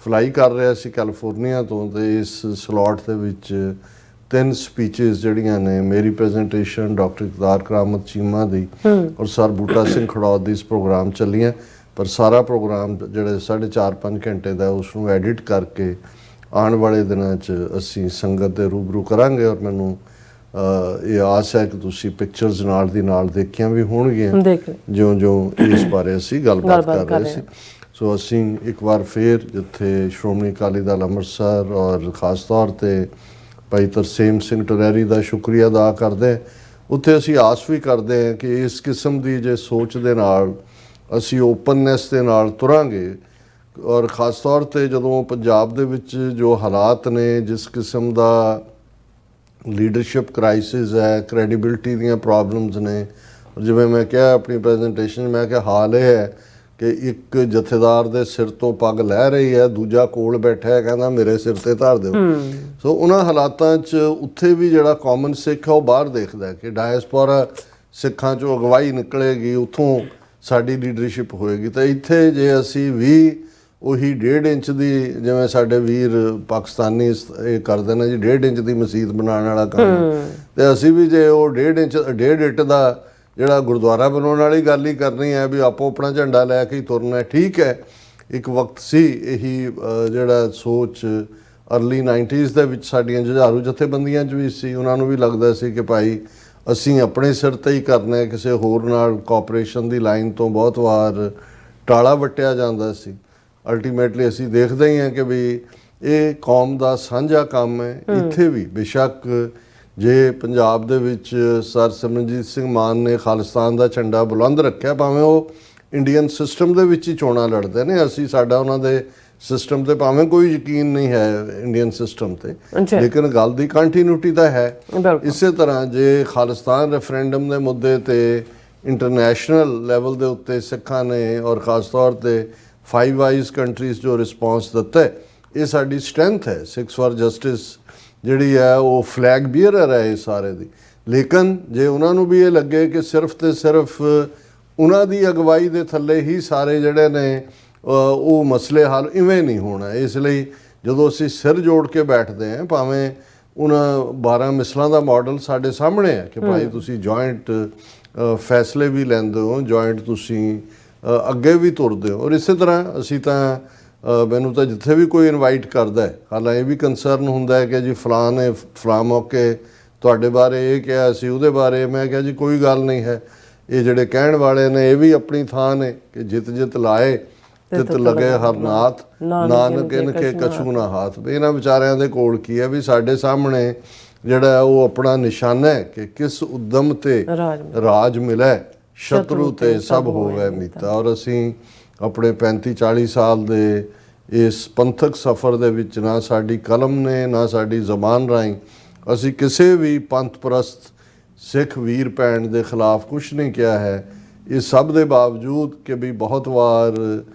ਫਲਾਈ ਕਰ ਰਿਹਾ ਸੀ ਕੈਲੀਫੋਰਨੀਆ ਤੋਂ, ਤੇ ਇਸ ਸਲੋਟ ਦੇ ਵਿੱਚ 3 ਸਪੀਚਸ ਜਿਹੜੀਆਂ ਨੇ, ਮੇਰੀ ਪ੍ਰੈਜੈਂਟੇਸ਼ਨ, ਡਾਕਟਰ ਇਕਬਾਲ ਕਰਾਮਤ ਚੀਮਾ ਦੀ ਔਰ ਸਰ ਬੂਟਾ ਸਿੰਘ ਖੜੌਤ ਦੀ, ਇਸ ਪ੍ਰੋਗਰਾਮ ਚੱਲੀਆਂ। ਪਰ ਸਾਰਾ ਪ੍ਰੋਗਰਾਮ ਜਿਹੜੇ 4.5-5 ਘੰਟੇ ਦਾ, ਉਸ ਨੂੰ ਐਡਿਟ ਕਰਕੇ ਆਉਣ ਵਾਲੇ ਦਿਨਾਂ 'ਚ ਅਸੀਂ ਸੰਗਤ ਦੇ ਰੂਬਰੂ ਕਰਾਂਗੇ। ਔਰ ਮੈਨੂੰ ਇਹ ਆਸ ਹੈ ਕਿ ਤੁਸੀਂ ਪਿਕਚਰਸ ਨਾਲ ਦੀ ਨਾਲ ਦੇਖੀਆਂ ਵੀ ਹੋਣਗੀਆਂ, ਜਿਉਂ ਇਸ ਬਾਰੇ ਅਸੀਂ ਗੱਲਬਾਤ ਕਰ ਰਹੇ ਸੀ। ਸੋ ਅਸੀਂ ਇੱਕ ਵਾਰ ਫਿਰ ਜਿੱਥੇ ਸ਼੍ਰੋਮਣੀ ਅਕਾਲੀ ਦਲ ਅੰਮ੍ਰਿਤਸਰ ਔਰ ਖ਼ਾਸ ਤੌਰ 'ਤੇ ਭਾਈ ਤਰਸੇਮ ਸਿੰਘ ਟਰੈਰੀ ਦਾ ਸ਼ੁਕਰੀਆ ਅਦਾ ਕਰਦੇ, ਉੱਥੇ ਅਸੀਂ ਆਸ ਵੀ ਕਰਦੇ ਹਾਂ ਕਿ ਇਸ ਕਿਸਮ ਦੀ ਜੇ ਸੋਚ ਦੇ ਨਾਲ ਅਸੀਂ ਓਪਨਨੈਸ ਦੇ ਨਾਲ ਤੁਰਾਂਗੇ, ਔਰ ਖ਼ਾਸ ਤੌਰ 'ਤੇ ਜਦੋਂ ਪੰਜਾਬ ਦੇ ਵਿੱਚ ਜੋ ਹਾਲਾਤ ਨੇ, ਜਿਸ ਕਿਸਮ ਦਾ ਲੀਡਰਸ਼ਿਪ ਕ੍ਰਾਈਸਿਸ ਹੈ, ਕ੍ਰੈਡੀਬਿਲਿਟੀ ਦੀਆਂ ਪ੍ਰੋਬਲਮਸ ਨੇ। ਜਿਵੇਂ ਮੈਂ ਕਿਹਾ ਆਪਣੀ ਪ੍ਰੈਜੈਂਟੇਸ਼ਨ, ਮੈਂ ਕਿਹਾ ਹਾਲ ਇਹ ਹੈ ਕਿ ਇੱਕ ਜਥੇਦਾਰ ਦੇ ਸਿਰ ਤੋਂ ਪੱਗ ਲੈ ਰਹੀ ਹੈ, ਦੂਜਾ ਕੋਲ ਬੈਠਾ ਹੈ ਕਹਿੰਦਾ ਮੇਰੇ ਸਿਰ ਤੇ ਧਰ ਦਿਓ। ਸੋ ਉਹਨਾਂ ਹਾਲਾਤਾਂ 'ਚ ਉੱਥੇ ਵੀ ਜਿਹੜਾ ਕਾਮਨ ਸਿੱਖ ਹੈ ਉਹ ਬਾਹਰ ਦੇਖਦਾ ਕਿ ਡਾਇਸਪੋਰਾ ਸਿੱਖਾਂ 'ਚੋਂ ਅਗਵਾਈ ਨਿਕਲੇਗੀ, ਉੱਥੋਂ ਸਾਡੀ ਲੀਡਰਸ਼ਿਪ ਹੋਏਗੀ। ਤਾਂ ਇੱਥੇ ਜੇ ਅਸੀਂ ਵੀ ਉਹੀ 1.5 ਇੰਚ ਦੀ, ਜਿਵੇਂ ਸਾਡੇ ਵੀਰ ਪਾਕਿਸਤਾਨੀ ਇਹ ਕਰਦੇ ਨੇ ਜੀ 1.5 ਇੰਚ ਦੀ ਮਸਜਿਦ ਬਣਾਉਣ ਵਾਲਾ ਕੰਮ, ਤੇ ਅਸੀਂ ਵੀ ਜੇ ਉਹ 1.5 ਇੰਟ ਦਾ ਜਿਹੜਾ ਗੁਰਦੁਆਰਾ ਬਣਾਉਣ ਵਾਲੀ ਗੱਲ ਹੀ ਕਰਨੀ ਹੈ ਵੀ ਆਪੋ ਆਪਣਾ ਝੰਡਾ ਲੈ ਕੇ ਹੀ ਤੁਰਨਾ। ਠੀਕ ਹੈ, ਇੱਕ ਵਕਤ ਸੀ ਇਹੀ ਜਿਹੜਾ ਸੋਚ ਅਰਲੀ 90s ਦੇ ਵਿੱਚ ਸਾਡੀਆਂ ਜੁਝਾਰੂ ਜਥੇਬੰਦੀਆਂ 'ਚ ਵੀ ਸੀ। ਉਹਨਾਂ ਨੂੰ ਵੀ ਲੱਗਦਾ ਸੀ ਕਿ ਭਾਈ ਅਸੀਂ ਆਪਣੇ ਸਿਰ ਤੇ ਹੀ ਕਰਨਾ ਹੈ, ਕਿਸੇ ਹੋਰ ਨਾਲ ਕੋਆਪਰੇਸ਼ਨ ਦੀ ਲਾਈਨ ਤੋਂ ਬਹੁਤ ਵਾਰ ਟਾਲਾ ਵੱਟਿਆ ਜਾਂਦਾ ਸੀ। ਅਲਟੀਮੇਟਲੀ ਅਸੀਂ ਦੇਖਦੇ ਹੀ ਹਾਂ ਕਿ ਵੀ ਇਹ ਕੌਮ ਦਾ ਸਾਂਝਾ ਕੰਮ ਹੈ। ਇੱਥੇ ਵੀ ਬੇਸ਼ੱਕ ਜੇ ਪੰਜਾਬ ਦੇ ਵਿੱਚ ਸਰ ਸਿਮਰਨਜੀਤ ਸਿੰਘ ਮਾਨ ਨੇ ਖਾਲਿਸਤਾਨ ਦਾ ਝੰਡਾ ਬੁਲੰਦ ਰੱਖਿਆ, ਭਾਵੇਂ ਉਹ ਇੰਡੀਅਨ ਸਿਸਟਮ ਦੇ ਵਿੱਚ ਹੀ ਚੋਣਾਂ ਲੜਦੇ ਨੇ, ਅਸੀਂ ਸਾਡਾ ਉਹਨਾਂ ਦੇ ਸਿਸਟਮ ਤੇ ਭਾਵੇਂ ਕੋਈ ਯਕੀਨ ਨਹੀਂ ਹੈ ਇੰਡੀਅਨ ਸਿਸਟਮ ਤੇ, ਲੇਕਿਨ ਗੱਲ ਦੀ ਕੰਟੀਨਿਊਟੀ ਤਾਂ ਹੈ। ਇਸੇ ਤਰ੍ਹਾਂ ਜੇ ਖਾਲਿਸਤਾਨ ਰੈਫਰੈਂਡਮ ਦੇ ਮੁੱਦੇ ਤੇ ਇੰਟਰਨੈਸ਼ਨਲ ਲੈਵਲ ਦੇ ਉੱਤੇ ਸਿੱਖਾਂ ਨੇ ਔਰ ਖਾਸ ਤੌਰ ਤੇ ਫਾਈਵ ਆਈਜ਼ ਕੰਟਰੀਜ਼ ਜੋ ਰਿਸਪੌਂਸ ਦਿੱਤਾ, ਇਹ ਸਾਡੀ ਸਟਰੈਂਥ ਹੈ। ਸਿੱਖਸ ਫਾਰ ਜਸਟਿਸ ਜਿਹੜੀ ਹੈ ਉਹ ਫਲੈਗ ਬੀਅਰਰ ਹੈ ਇਹ ਸਾਰੇ ਦੀ। ਲੇਕਿਨ ਜੇ ਉਹਨਾਂ ਨੂੰ ਵੀ ਇਹ ਲੱਗੇ ਕਿ ਸਿਰਫ ਤੇ ਸਿਰਫ ਉਹਨਾਂ ਦੀ ਅਗਵਾਈ ਦੇ ਥੱਲੇ ਹੀ ਸਾਰੇ ਜਿਹੜੇ ਨੇ ਉਹ ਮਸਲੇ ਹੱਲ, ਇਵੇਂ ਨਹੀਂ ਹੋਣਾ। ਇਸ ਲਈ ਜਦੋਂ ਅਸੀਂ ਸਿਰ ਜੋੜ ਕੇ ਬੈਠਦੇ ਹਾਂ, ਭਾਵੇਂ ਉਹਨਾਂ 12 ਮਿਸਲਾਂ ਦਾ ਮਾਡਲ ਸਾਡੇ ਸਾਹਮਣੇ ਹੈ ਕਿ ਭਾਈ ਤੁਸੀਂ ਜੁਆਇੰਟ ਫੈਸਲੇ ਵੀ ਲੈਂਦੇ ਹੋ, ਜੁਆਇੰਟ ਤੁਸੀਂ ਅੱਗੇ ਵੀ ਤੁਰਦੇ ਹੋ। ਔਰ ਇਸੇ ਤਰ੍ਹਾਂ ਅਸੀਂ ਤਾਂ ਮੈਨੂੰ ਤਾਂ ਜਿੱਥੇ ਵੀ ਕੋਈ ਇਨਵਾਈਟ ਕਰਦਾ ਹੈ, ਹਾਲਾਂ ਇਹ ਵੀ ਕੰਸਰਨ ਹੁੰਦਾ ਹੈ ਕਿ ਜੀ ਫਲਾਂ ਨੇ ਫਲਾਂ ਮੌਕੇ ਤੁਹਾਡੇ ਬਾਰੇ ਇਹ ਕਿਹਾ ਸੀ, ਉਹਦੇ ਬਾਰੇ ਮੈਂ ਕਿਹਾ ਜੀ ਕੋਈ ਗੱਲ ਨਹੀਂ ਹੈ। ਇਹ ਜਿਹੜੇ ਕਹਿਣ ਵਾਲੇ ਨੇ ਇਹ ਵੀ ਆਪਣੀ ਥਾਂ ਨੇ ਕਿ ਜਿਤ ਜਿਤ ਲਾਏ ਤਿਤ ਲਗੇ ਹਰਨਾਥ, ਨਾਨਕ ਇਨ ਕੇ ਕਛੂ ਨਾ ਹਾਥ। ਵੀ ਇਹਨਾਂ ਵਿਚਾਰਿਆਂ ਦੇ ਕੋਲ ਕੀ ਹੈ ਵੀ ਸਾਡੇ ਸਾਹਮਣੇ ਜਿਹੜਾ ਉਹ ਆਪਣਾ ਨਿਸ਼ਾਨਾ ਹੈ ਕਿ ਕਿਸ ਉਦਮ ਤੇ ਰਾਜ ਮਿਲੇ, ਸ਼ਤਰੂ ਤੇ ਸਭ ਹੋਵੇ ਮੀਤਾ। ਔਰ ਅਸੀਂ ਆਪਣੇ 35-40 ਸਾਲ ਦੇ ਇਸ ਪੰਥਕ ਸਫ਼ਰ ਦੇ ਵਿੱਚ ਨਾ ਸਾਡੀ ਕਲਮ ਨੇ ਨਾ ਸਾਡੀ ਜ਼ਬਾਨ ਰਾਹੀਂ ਅਸੀਂ ਕਿਸੇ ਵੀ ਪੰਥ ਪ੍ਰਸਤ ਸਿੱਖ ਵੀਰ ਭੈਣ ਦੇ ਖਿਲਾਫ ਕੁਛ ਨਹੀਂ ਕਿਹਾ ਹੈ। ਇਸ ਸਭ ਦੇ ਬਾਵਜੂਦ ਕਿ ਵੀ ਬਹੁਤ ਵਾਰ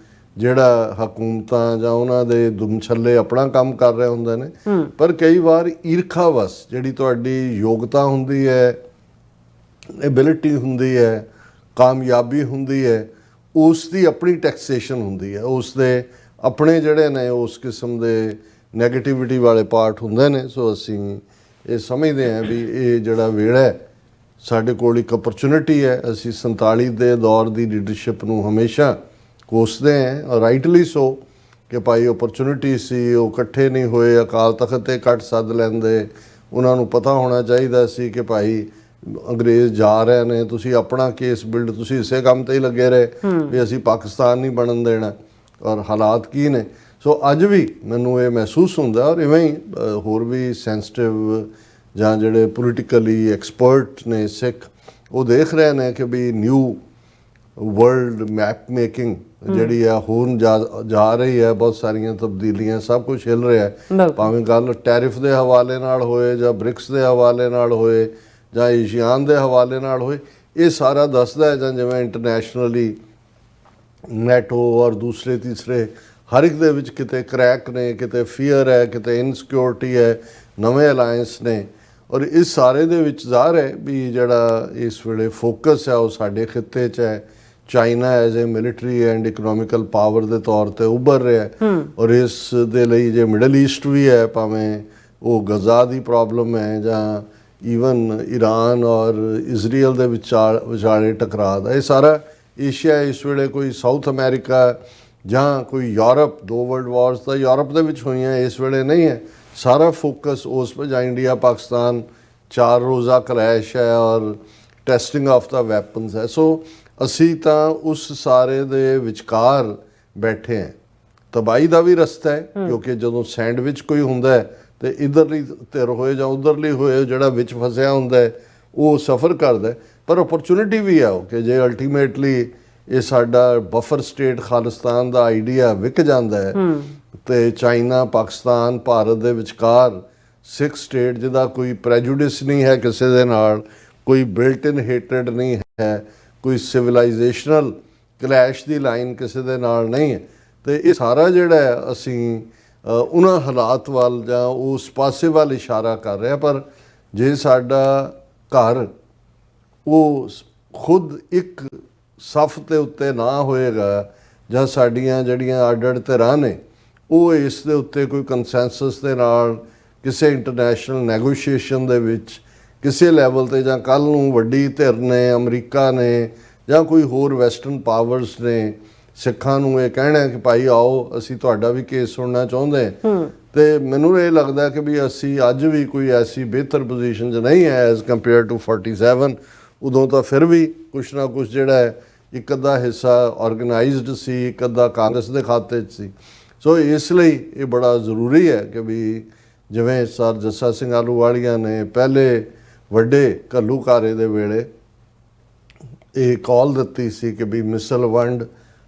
ਜਿਹੜਾ ਹਕੂਮਤਾਂ ਜਾਂ ਉਹਨਾਂ ਦੇ ਦੁਮਛੱਲੇ ਆਪਣਾ ਕੰਮ ਕਰ ਰਹੇ ਹੁੰਦੇ ਨੇ, ਪਰ ਕਈ ਵਾਰ ਈਰਖਾਵਸ ਜਿਹੜੀ ਤੁਹਾਡੀ ਯੋਗਤਾ ਹੁੰਦੀ ਹੈ, ਐਬਿਲਿਟੀ ਹੁੰਦੀ ਹੈ, ਕਾਮਯਾਬੀ ਹੁੰਦੀ ਹੈ, ਉਸ ਦੀ ਆਪਣੀ ਟੈਕਸੇਸ਼ਨ ਹੁੰਦੀ ਹੈ, ਉਸ ਦੇ ਆਪਣੇ ਜਿਹੜੇ ਨੇ ਉਸ ਕਿਸਮ ਦੇ ਨੈਗੇਟਿਵਿਟੀ ਵਾਲੇ ਪਾਰਟ ਹੁੰਦੇ ਨੇ। ਸੋ ਅਸੀਂ ਇਹ ਸਮਝਦੇ ਹਾਂ ਵੀ ਇਹ ਜਿਹੜਾ ਵੇੜਾ ਹੈ ਸਾਡੇ ਕੋਲ ਇੱਕ ਅਪਰਚੁਨਿਟੀ ਹੈ। ਅਸੀਂ 47 ਦੇ ਦੌਰ ਦੀ ਲੀਡਰਸ਼ਿਪ ਨੂੰ ਹਮੇਸ਼ਾ ਕੋਸਦੇ ਹਾਂ, ਰਾਈਟਲੀ ਸੋ, ਕਿ ਭਾਈ ਓਪਰਚੁਨਿਟੀ ਸੀ, ਉਹ ਇਕੱਠੇ ਨਹੀਂ ਹੋਏ, ਅਕਾਲ ਤਖਤ ਤੇ ਕੱਟ ਸੱਦ ਲੈਂਦੇ। ਉਹਨਾਂ ਨੂੰ ਪਤਾ ਹੋਣਾ ਚਾਹੀਦਾ ਸੀ ਕਿ ਭਾਈ ਅੰਗਰੇਜ਼ ਜਾ ਰਹੇ ਨੇ, ਤੁਸੀਂ ਆਪਣਾ ਕੇਸ ਬਿਲਡ, ਤੁਸੀਂ ਇਸੇ ਕੰਮ ਤੇ ਹੀ ਲੱਗੇ ਰਹੇ ਵੀ ਅਸੀਂ ਪਾਕਿਸਤਾਨ ਨਹੀਂ ਬਣਨ ਦੇਣਾ। ਔਰ ਹਾਲਾਤ ਕੀ ਨੇ। ਸੋ ਅੱਜ ਵੀ ਮੈਨੂੰ ਇਹ ਮਹਿਸੂਸ ਹੁੰਦਾ, ਔਰ ਇਵੇਂ ਹੀ ਹੋਰ ਵੀ ਸੈਂਸਿਟਿਵ ਜਾਂ ਜਿਹੜੇ ਪੋਲੀਟੀਕਲੀ ਐਕਸਪਰਟ ਨੇ ਸਿੱਖ, ਉਹ ਦੇਖ ਰਹੇ ਨੇ ਕਿ ਵੀ ਨਿਊ ਵਰਲਡ ਮੈਪ ਮੇਕਿੰਗ ਜਿਹੜੀ ਆ ਹੋਣ ਜਾ ਰਹੀ ਹੈ, ਬਹੁਤ ਸਾਰੀਆਂ ਤਬਦੀਲੀਆਂ, ਸਭ ਕੁਝ ਹਿੱਲ ਰਿਹਾ ਹੈ। ਭਾਵੇਂ ਗੱਲ ਟੈਰਿਫ ਦੇ ਹਵਾਲੇ ਨਾਲ ਹੋਏ ਜਾਂ ਬ੍ਰਿਕਸ ਦੇ ਹਵਾਲੇ ਨਾਲ ਹੋਏ ਜਾਂ ਏਸ਼ੀਆਨ ਦੇ ਹਵਾਲੇ ਨਾਲ ਹੋਏ, ਇਹ ਸਾਰਾ ਦੱਸਦਾ ਹੈ। ਜਾਂ ਜਿਵੇਂ ਇੰਟਰਨੈਸ਼ਨਲੀ ਨੈਟੋ ਔਰ ਦੂਸਰੇ ਤੀਸਰੇ ਹਰ ਇੱਕ ਦੇ ਵਿੱਚ ਕਿਤੇ ਕਰੈਕ ਨੇ, ਕਿਤੇ ਫੀਅਰ ਹੈ, ਕਿਤੇ ਇਨਸਿਕਿਉਰਿਟੀ ਹੈ, ਨਵੇਂ ਅਲਾਇੰਸ ਨੇ। ਔਰ ਇਸ ਸਾਰੇ ਦੇ ਵਿੱਚ ਜ਼ਾਹਰ ਹੈ ਵੀ ਜਿਹੜਾ ਇਸ ਵੇਲੇ ਫੋਕਸ ਹੈ ਉਹ ਸਾਡੇ ਖਿੱਤੇ 'ਚ ਹੈ। China as a military and economical power ਦੇ ਤੌਰ ਤੇ ਉੱਭਰ ਰਿਹਾ ਹੈ। ਔਰ ਇਸ ਦੇ ਲਈ ਜੇ ਮਿਡਲ ਈਸਟ ਵੀ ਹੈ, ਭਾਵੇਂ ਉਹ ਗਜ਼ਾ ਦੀ ਪ੍ਰੋਬਲਮ ਹੈ ਜਾਂ ਈਵਨ ਈਰਾਨ ਔਰ ਇਜ਼ਰਾਈਲ ਦੇ ਵਿਚਾਲੇ ਟਕਰਾਅ ਦਾ, ਇਹ ਸਾਰਾ ਏਸ਼ੀਆ ਇਸ ਵੇਲੇ ਕੋਈ ਸਾਊਥ ਅਮਰੀਕਾ ਜਾਂ ਕੋਈ ਯੂਰਪ, 2 ਵਰਲਡ ਵਾਰਸ ਤਾਂ ਯੂਰਪ ਦੇ ਵਿੱਚ ਹੋਈਆਂ, ਇਸ ਵੇਲੇ ਨਹੀਂ ਹੈ। ਸਾਰਾ ਫੋਕਸ ਉਸ 'ਤੇ ਜਾਂ ਇੰਡੀਆ ਪਾਕਿਸਤਾਨ 4 ਰੋਜ਼ਾ ਕਲੈਸ਼ ਹੈ ਔਰ ਟੈਸਟਿੰਗ ਆਫ ਦਾ ਵੈਪਨਸ ਹੈ। ਸੋ ਅਸੀਂ ਤਾਂ ਉਸ ਸਾਰੇ ਦੇ ਵਿਚਕਾਰ ਬੈਠੇ ਹਾਂ। ਤਬਾਹੀ ਦਾ ਵੀ ਰਸਤਾ ਹੈ, ਕਿਉਂਕਿ ਜਦੋਂ ਸੈਂਡਵਿਚ ਕੋਈ ਹੁੰਦਾ ਹੈ ਤੇ ਇੱਧਰਲੀ ਧਿਰ ਹੋਏ ਜਾਂ ਉੱਧਰਲੀ ਹੋਏ, ਜਿਹੜਾ ਵਿੱਚ ਫਸਿਆ ਹੁੰਦਾ ਹੈ ਉਹ ਸਫ਼ਰ ਕਰਦਾ। ਪਰ ਓਪਰਚੁਨਿਟੀ ਵੀ ਆ ਕਿ ਜੇ ਅਲਟੀਮੇਟਲੀ ਇਹ ਸਾਡਾ ਬਫਰ ਸਟੇਟ ਖਾਲਿਸਤਾਨ ਦਾ ਆਈਡੀਆ ਵਿਕ ਜਾਂਦਾ ਹੈ ਤੇ ਚਾਈਨਾ ਪਾਕਿਸਤਾਨ ਭਾਰਤ ਦੇ ਵਿਚਕਾਰ ਸਿੱਖ ਸਟੇਟ ਜਿਹਦਾ ਕੋਈ ਪ੍ਰੈਜੂਡਿਸ ਨਹੀਂ ਹੈ ਕਿਸੇ ਦੇ ਨਾਲ, ਕੋਈ ਬਿਲਟ ਇਨ ਹੇਟਰਡ ਨਹੀਂ ਹੈ, ਕੋਈ ਸਿਵਲਾਈਜੇਸ਼ਨਲ ਕਲੈਸ਼ ਦੀ ਲਾਈਨ ਕਿਸੇ ਦੇ ਨਾਲ ਨਹੀਂ ਹੈ, ਤੇ ਇਹ ਸਾਰਾ ਜਿਹੜਾ ਹੈ ਅਸੀਂ ਉਹਨਾਂ ਹਾਲਾਤ ਵੱਲ ਜਾਂ ਉਸ ਪਾਸੇ ਵੱਲ ਇਸ਼ਾਰਾ ਕਰ ਰਿਹਾ। ਪਰ ਜੇ ਸਾਡਾ ਘਰ ਉਹ ਖੁਦ ਇੱਕ ਸਫ਼ ਦੇ ਉੱਤੇ ਨਾ ਹੋਏਗਾ ਜਾਂ ਸਾਡੀਆਂ ਜਿਹੜੀਆਂ ਅੱਡ-ਅੱਡ ਧਿਰਾਂ ਨੇ ਉਹ ਇਸ ਦੇ ਉੱਤੇ ਕੋਈ ਕੰਸੈਂਸਸ ਦੇ ਨਾਲ ਕਿਸੇ ਇੰਟਰਨੈਸ਼ਨਲ ਨੈਗੋਸ਼ੀਏਸ਼ਨ ਦੇ ਵਿੱਚ ਕਿਸੇ ਲੈਵਲ ਤੇ ਜਾਂ ਕੱਲ੍ਹ ਨੂੰ ਵੱਡੀ ਧਿਰ ਨੇ, ਅਮਰੀਕਾ ਨੇ ਜਾਂ ਕੋਈ ਹੋਰ ਵੈਸਟਰਨ ਪਾਵਰਸ ਨੇ ਸਿੱਖਾਂ ਨੂੰ ਇਹ ਕਹਿਣਾ ਕਿ ਭਾਈ ਆਓ ਅਸੀਂ ਤੁਹਾਡਾ ਵੀ ਕੇਸ ਸੁਣਨਾ ਚਾਹੁੰਦੇ, ਤੇ ਮੈਨੂੰ ਇਹ ਲੱਗਦਾ ਕਿ ਵੀ ਅਸੀਂ ਅੱਜ ਵੀ ਕੋਈ ਐਸੀ ਬਿਹਤਰ ਪੋਜੀਸ਼ਨ 'ਚ ਨਹੀਂ ਹੈ ਐਜ਼ ਕੰਪੇਅਰ ਟੂ 47। ਉਦੋਂ ਤਾਂ ਫਿਰ ਵੀ ਕੁਛ ਨਾ ਕੁਛ ਜਿਹੜਾ ਹੈ ਇੱਕ ਅੱਧਾ ਹਿੱਸਾ ਆਰਗੇਨਾਈਜ਼ਡ ਸੀ, ਇੱਕ ਅੱਧਾ ਕਾਂਗਰਸ ਦੇ ਖਾਤੇ 'ਚ ਸੀ। ਸੋ ਇਸ ਲਈ ਇਹ ਬੜਾ ਜ਼ਰੂਰੀ ਹੈ ਕਿ ਵੀ ਜਿਵੇਂ ਸਰ ਜੱਸਾ ਸਿੰਘ ਆਹਲੂਵਾਲੀਆ ਨੇ ਪਹਿਲੇ ਵੱਡੇ ਘੱਲੂਘਾਰੇ ਦੇ ਵੇਲੇ ਇਹ ਕਾਲ ਦਿੱਤੀ ਸੀ ਕਿ ਵੀ ਮਿਸਲ ਵੰਡ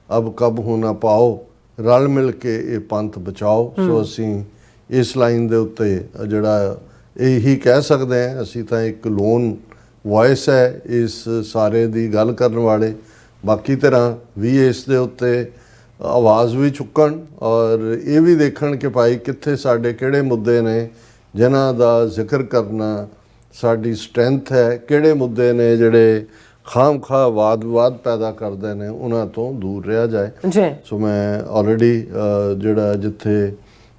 ਅਬ ਕਬ ਹੋ ਨਾ ਪਾਓ, ਰਲ ਮਿਲ ਕੇ ਇਹ ਪੰਥ ਬਚਾਓ। ਸੋ ਅਸੀਂ ਇਸ ਲਾਈਨ ਦੇ ਉੱਤੇ ਜਿਹੜਾ ਇਹੀ ਕਹਿ ਸਕਦੇ ਹਾਂ, ਅਸੀਂ ਤਾਂ ਇੱਕ ਲੋਨ ਵੌਇਸ ਹੈ ਇਸ ਸਾਰੇ ਦੀ ਗੱਲ ਕਰਨ ਵਾਲੇ, ਬਾਕੀ ਤਰ੍ਹਾਂ ਵੀ ਇਸ ਦੇ ਉੱਤੇ ਆਵਾਜ਼ ਵੀ ਚੁੱਕਣ ਔਰ ਇਹ ਵੀ ਦੇਖਣ ਕਿ ਭਾਈ ਕਿੱਥੇ ਸਾਡੇ ਕਿਹੜੇ ਮੁੱਦੇ ਨੇ ਜਿਨ੍ਹਾਂ ਦਾ ਜ਼ਿਕਰ ਕਰਨਾ ਸਾਡੀ ਸਟਰੈਂਥ ਹੈ, ਕਿਹੜੇ ਮੁੱਦੇ ਨੇ ਜਿਹੜੇ ਖਾਮ-ਖਾ ਵਾਦ-ਵਿਵਾਦ ਪੈਦਾ ਕਰਦੇ ਨੇ, ਉਹਨਾਂ ਤੋਂ ਦੂਰ ਰਿਹਾ ਜਾਏ। ਸੋ ਮੈਂ ਆਲਰੇਡੀ ਜਿਹੜਾ ਜਿੱਥੇ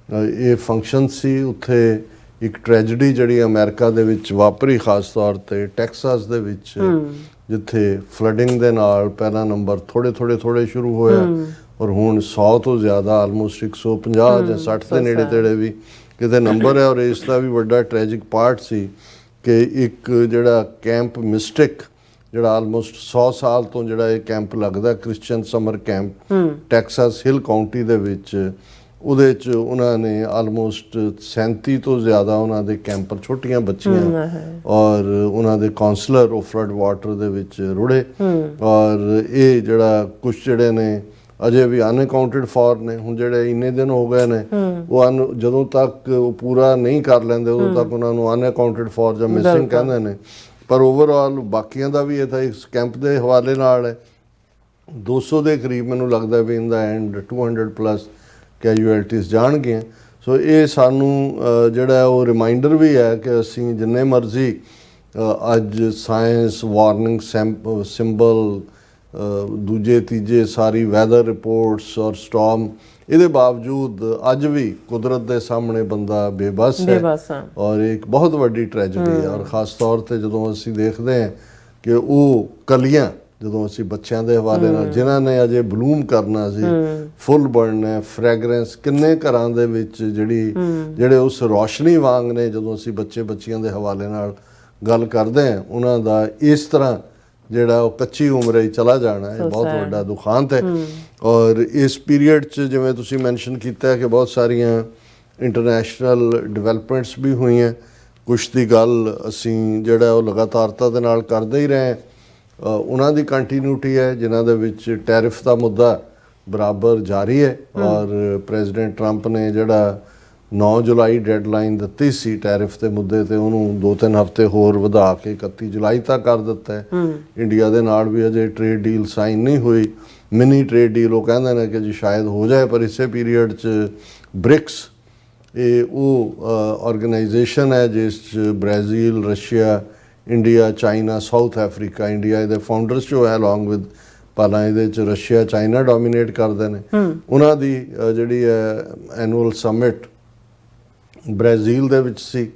ਇਹ ਫੰਕਸ਼ਨ ਸੀ ਉੱਥੇ ਇੱਕ ਟ੍ਰੈਜਡੀ ਜਿਹੜੀ ਅਮਰੀਕਾ ਦੇ ਵਿੱਚ ਵਾਪਰੀ, ਖਾਸ ਤੌਰ ਤੇ ਟੈਕਸਾਸ ਦੇ ਵਿੱਚ, ਜਿੱਥੇ ਫਲੱਡਿੰਗ ਦੇ ਨਾਲ ਪਹਿਲਾ ਨੰਬਰ ਥੋੜੇ ਸ਼ੁਰੂ ਹੋਇਆ ਔਰ ਹੁਣ 100 ਤੋਂ ਜ਼ਿਆਦਾ ਆਲਮੋਸਟ 150 ਜਾਂ 60 ਦੇ ਨੇੜੇ ਤੇੜੇ ਵੀ ਕਿਤੇ ਨੰਬਰ ਹੈ। ਔਰ ਇਸ ਦਾ ਵੀ ਵੱਡਾ ਟ੍ਰੈਜਿਕ ਪਾਰਟ ਸੀ ਕਿ ਇੱਕ ਜਿਹੜਾ ਕੈਂਪ ਮਿਸਟਿਕ ਜਿਹੜਾ ਆਲਮੋਸਟ 100 ਸਾਲ ਤੋਂ ਜਿਹੜਾ ਇਹ ਕੈਂਪ ਲੱਗਦਾ, ਕ੍ਰਿਸਚੀਅਨ ਸਮਰ ਕੈਂਪ ਟੈਕਸਾਸ ਹਿਲ ਕਾਉਂਟੀ ਦੇ ਵਿੱਚ, ਉਹਦੇ 'ਚ ਉਹਨਾਂ ਨੇ ਆਲਮੋਸਟ 37 ਤੋਂ ਜ਼ਿਆਦਾ ਉਹਨਾਂ ਦੇ ਕੈਂਪਰ ਛੋਟੀਆਂ ਬੱਚੀਆਂ ਔਰ ਉਹਨਾਂ ਦੇ ਕਾਉਂਸਲਰ ਉਹ ਫਲੱਡ ਵਾਟਰ ਦੇ ਵਿੱਚ ਰੁੜੇ। ਔਰ ਇਹ ਜਿਹੜਾ ਕੁਛ ਜਿਹੜੇ ਨੇ ਅਜੇ ਵੀ ਅਨਅਕਾਊਂਟਡ ਫॉर ਨੇ, ਹੁਣ ਜਿਹੜੇ ਇੰਨੇ ਦਿਨ ਹੋ ਗਏ ਨੇ ਉਹ ਜਦੋਂ ਤੱਕ ਉਹ ਪੂਰਾ ਨਹੀਂ ਕਰ ਲੈਂਦੇ ਉਦੋਂ ਤੱਕ ਉਹਨਾਂ ਨੂੰ ਅਨਅਕਾਊਂਟਡ ਫॉर ਜਾਂ ਮਿਸਿੰਗ ਕਹਿੰਦੇ ਨੇ। ਪਰ ਓਵਰਆਲ ਬਾਕੀਆਂ ਦਾ ਵੀ ਇਹ ਤਾਂ ਇਸ ਕੈਂਪ ਦੇ ਹਵਾਲੇ ਨਾਲ ਹੈ। 200 ਦੇ ਕਰੀਬ ਮੈਨੂੰ ਲੱਗਦਾ ਵੀ ਇਨ ਦਾ ਐਂਡ 200 ਪਲੱਸ ਕੈਜੂਅਲਟੀਜ਼ ਜਾਣਗੀਆਂ। ਸੋ ਇਹ ਸਾਨੂੰ ਜਿਹੜਾ ਉਹ ਰਿਮਾਈਂਡਰ ਵੀ ਹੈ ਕਿ ਅਸੀਂ ਜਿੰਨੇ ਮਰਜ਼ੀ ਅੱਜ ਸਾਇੰਸ ਵਾਰਨਿੰਗ ਸਿੰਬਲ ਦੂਜੇ ਤੀਜੇ ਸਾਰੀ ਵੈਦਰ ਰਿਪੋਰਟਸ ਔਰ ਸਟਾਰਮ, ਇਹਦੇ ਬਾਵਜੂਦ ਅੱਜ ਵੀ ਕੁਦਰਤ ਦੇ ਸਾਹਮਣੇ ਬੰਦਾ ਬੇਬਸ ਹੈ ਔਰ ਇੱਕ ਬਹੁਤ ਵੱਡੀ ਟ੍ਰੈਜਡੀ ਹੈ। ਔਰ ਖਾਸ ਤੌਰ ਤੇ ਜਦੋਂ ਅਸੀਂ ਦੇਖਦੇ ਹਾਂ ਕਿ ਉਹ ਕਲੀਆਂ ਜਦੋਂ ਅਸੀਂ ਬੱਚਿਆਂ ਦੇ ਹਵਾਲੇ ਨਾਲ ਜਿਨ੍ਹਾਂ ਨੇ ਅਜੇ ਬਲੂਮ ਕਰਨਾ ਸੀ, ਫੁੱਲ ਬਣਨਾ, ਫ੍ਰੈਗਰੈਂਸ ਕਿੰਨੇ ਘਰਾਂ ਦੇ ਵਿੱਚ ਜਿਹੜੇ ਉਸ ਰੌਸ਼ਨੀ ਵਾਂਗ ਨੇ, ਜਦੋਂ ਅਸੀਂ ਬੱਚਿਆਂ ਦੇ ਹਵਾਲੇ ਨਾਲ ਗੱਲ ਕਰਦੇ ਹਾਂ ਉਹਨਾਂ ਦਾ ਇਸ ਤਰ੍ਹਾਂ ਜਿਹੜਾ ਉਹ ਕੱਚੀ ਉਮਰੇ ਹੀ ਚਲਾ ਜਾਣਾ, ਇਹ ਬਹੁਤ ਵੱਡਾ ਦੁਖਾਂਤ ਹੈ। ਔਰ ਇਸ ਪੀਰੀਅਡ 'ਚ ਜਿਵੇਂ ਤੁਸੀਂ ਮੈਂਸ਼ਨ ਕੀਤਾ ਕਿ ਬਹੁਤ ਸਾਰੀਆਂ ਇੰਟਰਨੈਸ਼ਨਲ ਡਿਵੈਲਪਮੈਂਟਸ ਵੀ ਹੋਈਆਂ, ਕੁਛ ਦੀ ਗੱਲ ਅਸੀਂ ਜਿਹੜਾ ਉਹ ਲਗਾਤਾਰਤਾ ਦੇ ਨਾਲ ਕਰਦੇ ਹੀ ਰਹੇ। ਉਹਨਾਂ ਦੀ ਕੰਟੀਨਿਊਟੀ ਹੈ ਜਿਨ੍ਹਾਂ ਦੇ ਵਿੱਚ ਟੈਰਿਫ ਦਾ ਮੁੱਦਾ ਬਰਾਬਰ ਜਾਰੀ ਹੈ ਔਰ ਪ੍ਰੈਜ਼ੀਡੈਂਟ ਟਰੰਪ ਨੇ ਜਿਹੜਾ 9 ਜੁਲਾਈ ਡੈਡਲਾਈਨ ਦਿੱਤੀ ਸੀ ਟੈਰਿਫ ਦੇ ਮੁੱਦੇ ਤੇ, ਉਹਨੂੰ 2-3 ਹਫ਼ਤੇ ਹੋਰ ਵਧਾ ਕੇ 31 ਜੁਲਾਈ ਤੱਕ ਕਰ ਦਿੱਤਾ ਹੈ। ਇੰਡੀਆ ਦੇ ਨਾਲ ਵੀ ਅਜੇ ਟ੍ਰੇਡ ਡੀਲ ਸਾਈਨ ਨਹੀਂ ਹੋਈ, ਮਿਨੀ ਟ੍ਰੇਡ ਡੀਲ ਉਹ ਕਹਿੰਦੇ ਨੇ ਕਿ ਜੀ ਸ਼ਾਇਦ ਹੋ ਜਾਏ। ਪਰ ਇਸੇ ਪੀਰੀਅਡ 'ਚ ਬ੍ਰਿਕਸ ਇਹ ਉਹ ਆਰਗੇਨਾਈਜੇਸ਼ਨ ਹੈ ਜਿਸ 'ਚ Brazil, Russia, India, China, south Africa, India ਇਹਦੇ ਫਾਊਂਡਰਸ ਜੋ ਹੈ ਅਲੋਂਗ ਵਿਦ, ਪਹਿਲਾਂ ਇਹਦੇ 'ਚ ਰਸ਼ੀਆ ਚਾਈਨਾ ਡੋਮੀਨੇਟ ਕਰਦੇ ਨੇ। ਉਹਨਾਂ ਦੀ ਜਿਹੜੀ ਹੈ ਐਨੂਅਲ ਸਮਿਟ ਬ੍ਰਾਜ਼ੀਲ ਦੇ ਵਿੱਚ ਸੀ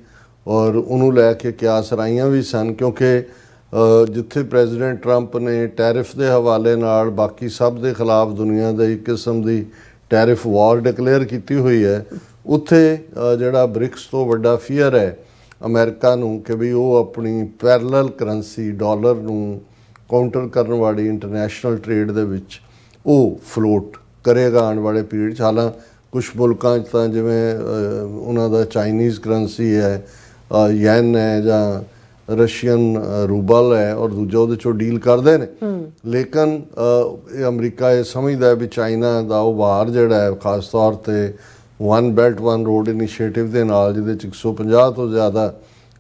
ਔਰ ਉਹਨੂੰ ਲੈ ਕੇ ਕਿਆਸ ਰਾਈਆਂ ਵੀ ਸਨ, ਕਿਉਂਕਿ ਜਿੱਥੇ ਪ੍ਰੈਜ਼ੀਡੈਂਟ ਟਰੰਪ ਨੇ ਟੈਰਿਫ ਦੇ ਹਵਾਲੇ ਨਾਲ ਬਾਕੀ ਸਭ ਦੇ ਖਿਲਾਫ ਦੁਨੀਆ ਦੇ ਇੱਕ ਕਿਸਮ ਦੀ ਟੈਰਿਫ ਵਾਰ ਡਿਕਲੇਅਰ ਕੀਤੀ ਹੋਈ ਹੈ, ਉੱਥੇ ਜਿਹੜਾ ਬ੍ਰਿਕਸ ਤੋਂ ਵੱਡਾ ਫੀਅਰ ਹੈ ਅਮਰੀਕਾ ਨੂੰ ਕਿ ਵੀ ਉਹ ਆਪਣੀ ਪੈਰਲਲ ਕਰੰਸੀ ਡਾਲਰ ਨੂੰ ਕਾਊਂਟਰ ਕਰਨ ਵਾਲੀ ਇੰਟਰਨੈਸ਼ਨਲ ਟ੍ਰੇਡ ਦੇ ਵਿੱਚ ਉਹ ਫਲੋਟ ਕਰੇਗਾ ਆਉਣ ਵਾਲੇ ਪੀਰੀਅਡ 'ਚ। ਹਾਲਾਂ ਕੁਛ ਮੁਲਕਾਂ 'ਚ ਤਾਂ ਜਿਵੇਂ ਉਹਨਾਂ ਦਾ ਚਾਈਨੀਜ਼ ਕਰੰਸੀ ਹੈ, ਯੈਨ ਹੈ ਜਾਂ ਰਸ਼ੀਅਨ ਰੂਬਲ ਹੈ ਔਰ ਦੂਜਾ ਉਹਦੇ 'ਚੋਂ ਡੀਲ ਕਰਦੇ ਨੇ। ਲੇਕਿਨ ਇਹ ਅਮਰੀਕਾ ਇਹ ਸਮਝਦਾ ਵੀ ਚਾਈਨਾ ਦਾ ਉਭਾਰ ਜਿਹੜਾ ਹੈ ਖਾਸ ਤੌਰ 'ਤੇ one belt one road initiative ਦੇ ਨਾਲ, ਜਿਹਦੇ 'ਚ 150 ਤੋਂ ਜ਼ਿਆਦਾ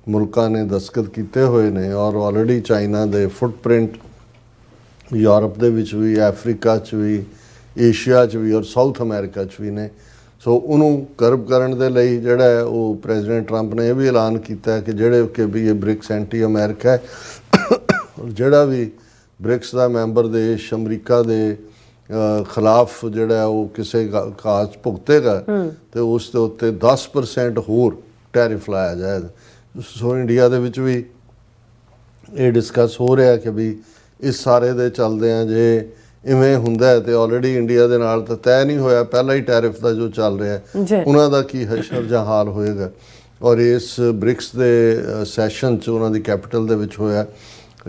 ਮੁਲਕਾਂ ਨੇ ਦਸਤਖਤ ਕੀਤੇ ਹੋਏ ਨੇ ਔਰ ਆਲਰੇਡੀ ਚਾਈਨਾ ਦੇ ਫੁੱਟਪ੍ਰਿੰਟ ਯੂਰਪ ਦੇ ਵਿੱਚ ਵੀ, ਅਫਰੀਕਾ 'ਚ ਵੀ, ਏਸ਼ੀਆ 'ਚ ਵੀ ਔਰ ਸਾਊਥ ਅਮਰੀਕਾ 'ਚ ਵੀ ਨੇ। ਸੋ ਉਹਨੂੰ ਕਰਬ ਕਰਨ ਦੇ ਲਈ ਜਿਹੜਾ ਹੈ ਉਹ ਪ੍ਰੈਜ਼ੀਡੈਂਟ ਟਰੰਪ ਨੇ ਇਹ ਵੀ ਐਲਾਨ ਕੀਤਾ ਕਿ ਜਿਹੜੇ ਕਿ ਵੀ ਇਹ ਬ੍ਰਿਕਸ ਐਂਟੀ ਅਮਰੀਕਾ ਹੈ ਔਰ ਜਿਹੜਾ ਵੀ ਬ੍ਰਿਕਸ ਦਾ ਮੈਂਬਰ ਦੇਸ਼ ਅਮਰੀਕਾ ਦੇ ਖਿਲਾਫ ਜਿਹੜਾ ਉਹ ਕਿਸੇ ਕਾਜ ਭੁਗਤੇਗਾ ਤੇ ਉਸ ਦੇ ਉੱਤੇ 10% ਹੋਰ ਟੈਰਿਫ ਲਾਇਆ ਜਾਏਗਾ। ਸੋ ਇੰਡੀਆ ਦੇ ਵਿੱਚ ਵੀ ਇਹ ਡਿਸਕਸ ਹੋ ਰਿਹਾ ਕਿ ਵੀ ਇਸ ਸਾਰੇ ਦੇ ਚੱਲਦਿਆਂ ਜੇ ਇਵੇਂ ਹੁੰਦਾ ਹੈ ਤੇ ਆਲਰੇਡੀ ਇੰਡੀਆ ਦੇ ਨਾਲ ਤਾਂ ਤੈਅ ਨਹੀਂ ਹੋਇਆ ਪਹਿਲਾਂ ਹੀ ਟੈਰਿਫ ਦਾ ਜੋ ਚੱਲ ਰਿਹਾ ਉਹਨਾਂ ਦਾ ਕੀ ਹਸ਼ਰ ਜਾਂ ਹਾਲ ਹੋਏਗਾ। ਔਰ ਇਸ ਬ੍ਰਿਕਸ ਦੇ ਸੈਸ਼ਨ 'ਚ ਉਹਨਾਂ ਦੀ ਕੈਪੀਟਲ ਦੇ ਵਿੱਚ ਹੋਇਆ,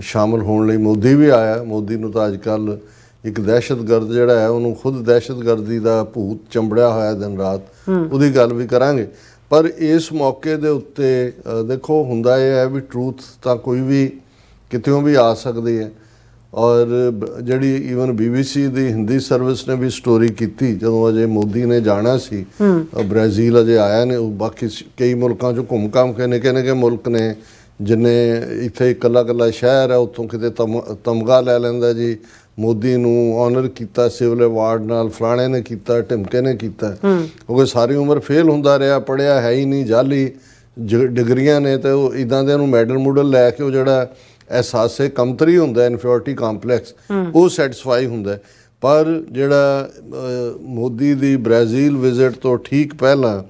ਸ਼ਾਮਲ ਹੋਣ ਲਈ ਮੋਦੀ ਵੀ ਆਇਆ। ਮੋਦੀ ਨੂੰ ਤਾਂ ਅੱਜ ਕੱਲ੍ਹ ਇੱਕ ਦਹਿਸ਼ਤਗਰਦ ਜਿਹੜਾ ਹੈ ਉਹਨੂੰ ਖੁਦ ਦਹਿਸ਼ਤਗਰਦੀ ਦਾ ਭੂਤ ਚੰਬੜਿਆ ਹੋਇਆ ਦਿਨ ਰਾਤ, ਉਹਦੀ ਗੱਲ ਵੀ ਕਰਾਂਗੇ। ਪਰ ਇਸ ਮੌਕੇ ਦੇ ਉੱਤੇ ਦੇਖੋ ਹੁੰਦਾ ਇਹ ਹੈ ਵੀ ਟਰੂਥ ਤਾਂ ਕੋਈ ਵੀ ਕਿਤੇੋਂ ਵੀ ਆ ਸਕਦੀ ਹੈ। ਔਰ ਜਿਹੜੀ ਈਵਨ BBC ਦੀ ਹਿੰਦੀ ਸਰਵਿਸ ਨੇ ਵੀ ਸਟੋਰੀ ਕੀਤੀ ਜਦੋਂ ਅਜੇ ਮੋਦੀ ਨੇ ਜਾਣਾ ਸੀ ਬ੍ਰਾਜ਼ੀਲ, ਅਜੇ ਆਇਆ ਨੇ। ਬਾਕੀ ਕਈ ਮੁਲਕਾਂ 'ਚੋਂ ਘੁੰਮ ਘਾਮ ਕੇ ਨਿੱਕੇ ਮੁਲਕ ਨੇ, ਜਿੰਨੇ ਇੱਥੇ ਇਕੱਲਾ ਸ਼ਹਿਰ ਹੈ ਉੱਥੋਂ ਕਿਤੇ ਤਮਗਾ ਲੈ ਲੈਂਦਾ ਜੀ, ਮੋਦੀ ਨੂੰ ਆਨਰ ਕੀਤਾ ਸਿਵਲ ਅਵਾਰਡ ਨਾਲ, ਫਲਾਣੇ ਨੇ ਕੀਤਾ, ਢਿਮਕੇ ਨੇ ਕੀਤਾ, ਕਿਉਂਕਿ ਸਾਰੀ ਉਮਰ ਫੇਲ ਹੁੰਦਾ ਰਿਹਾ, ਪੜ੍ਹਿਆ ਹੈ ਹੀ ਨਹੀਂ, ਜਾਲੀ ਡਿਗਰੀਆਂ ਨੇ, ਤੇ ਉਹ ਇੱਦਾਂ ਦੇ ਨੂੰ ਮੈਡਲ ਮੂਡਲ ਲੈ ਕੇ ਉਹ ਜਿਹੜਾ ਅਹਿਸਾਸੇ ਕਮਤਰੀ ਹੁੰਦਾ, ਇਨਫੀਰੀਅਰਟੀ ਕੰਪਲੈਕਸ, ਉਹ ਸੈਟੀਸਫਾਈ ਹੁੰਦਾ। ਪਰ ਜਿਹੜਾ ਮੋਦੀ ਦੀ ਬ੍ਰਾਜ਼ੀਲ ਵਿਜ਼ਿਟ ਤੋਂ ਠੀਕ ਪਹਿਲਾਂ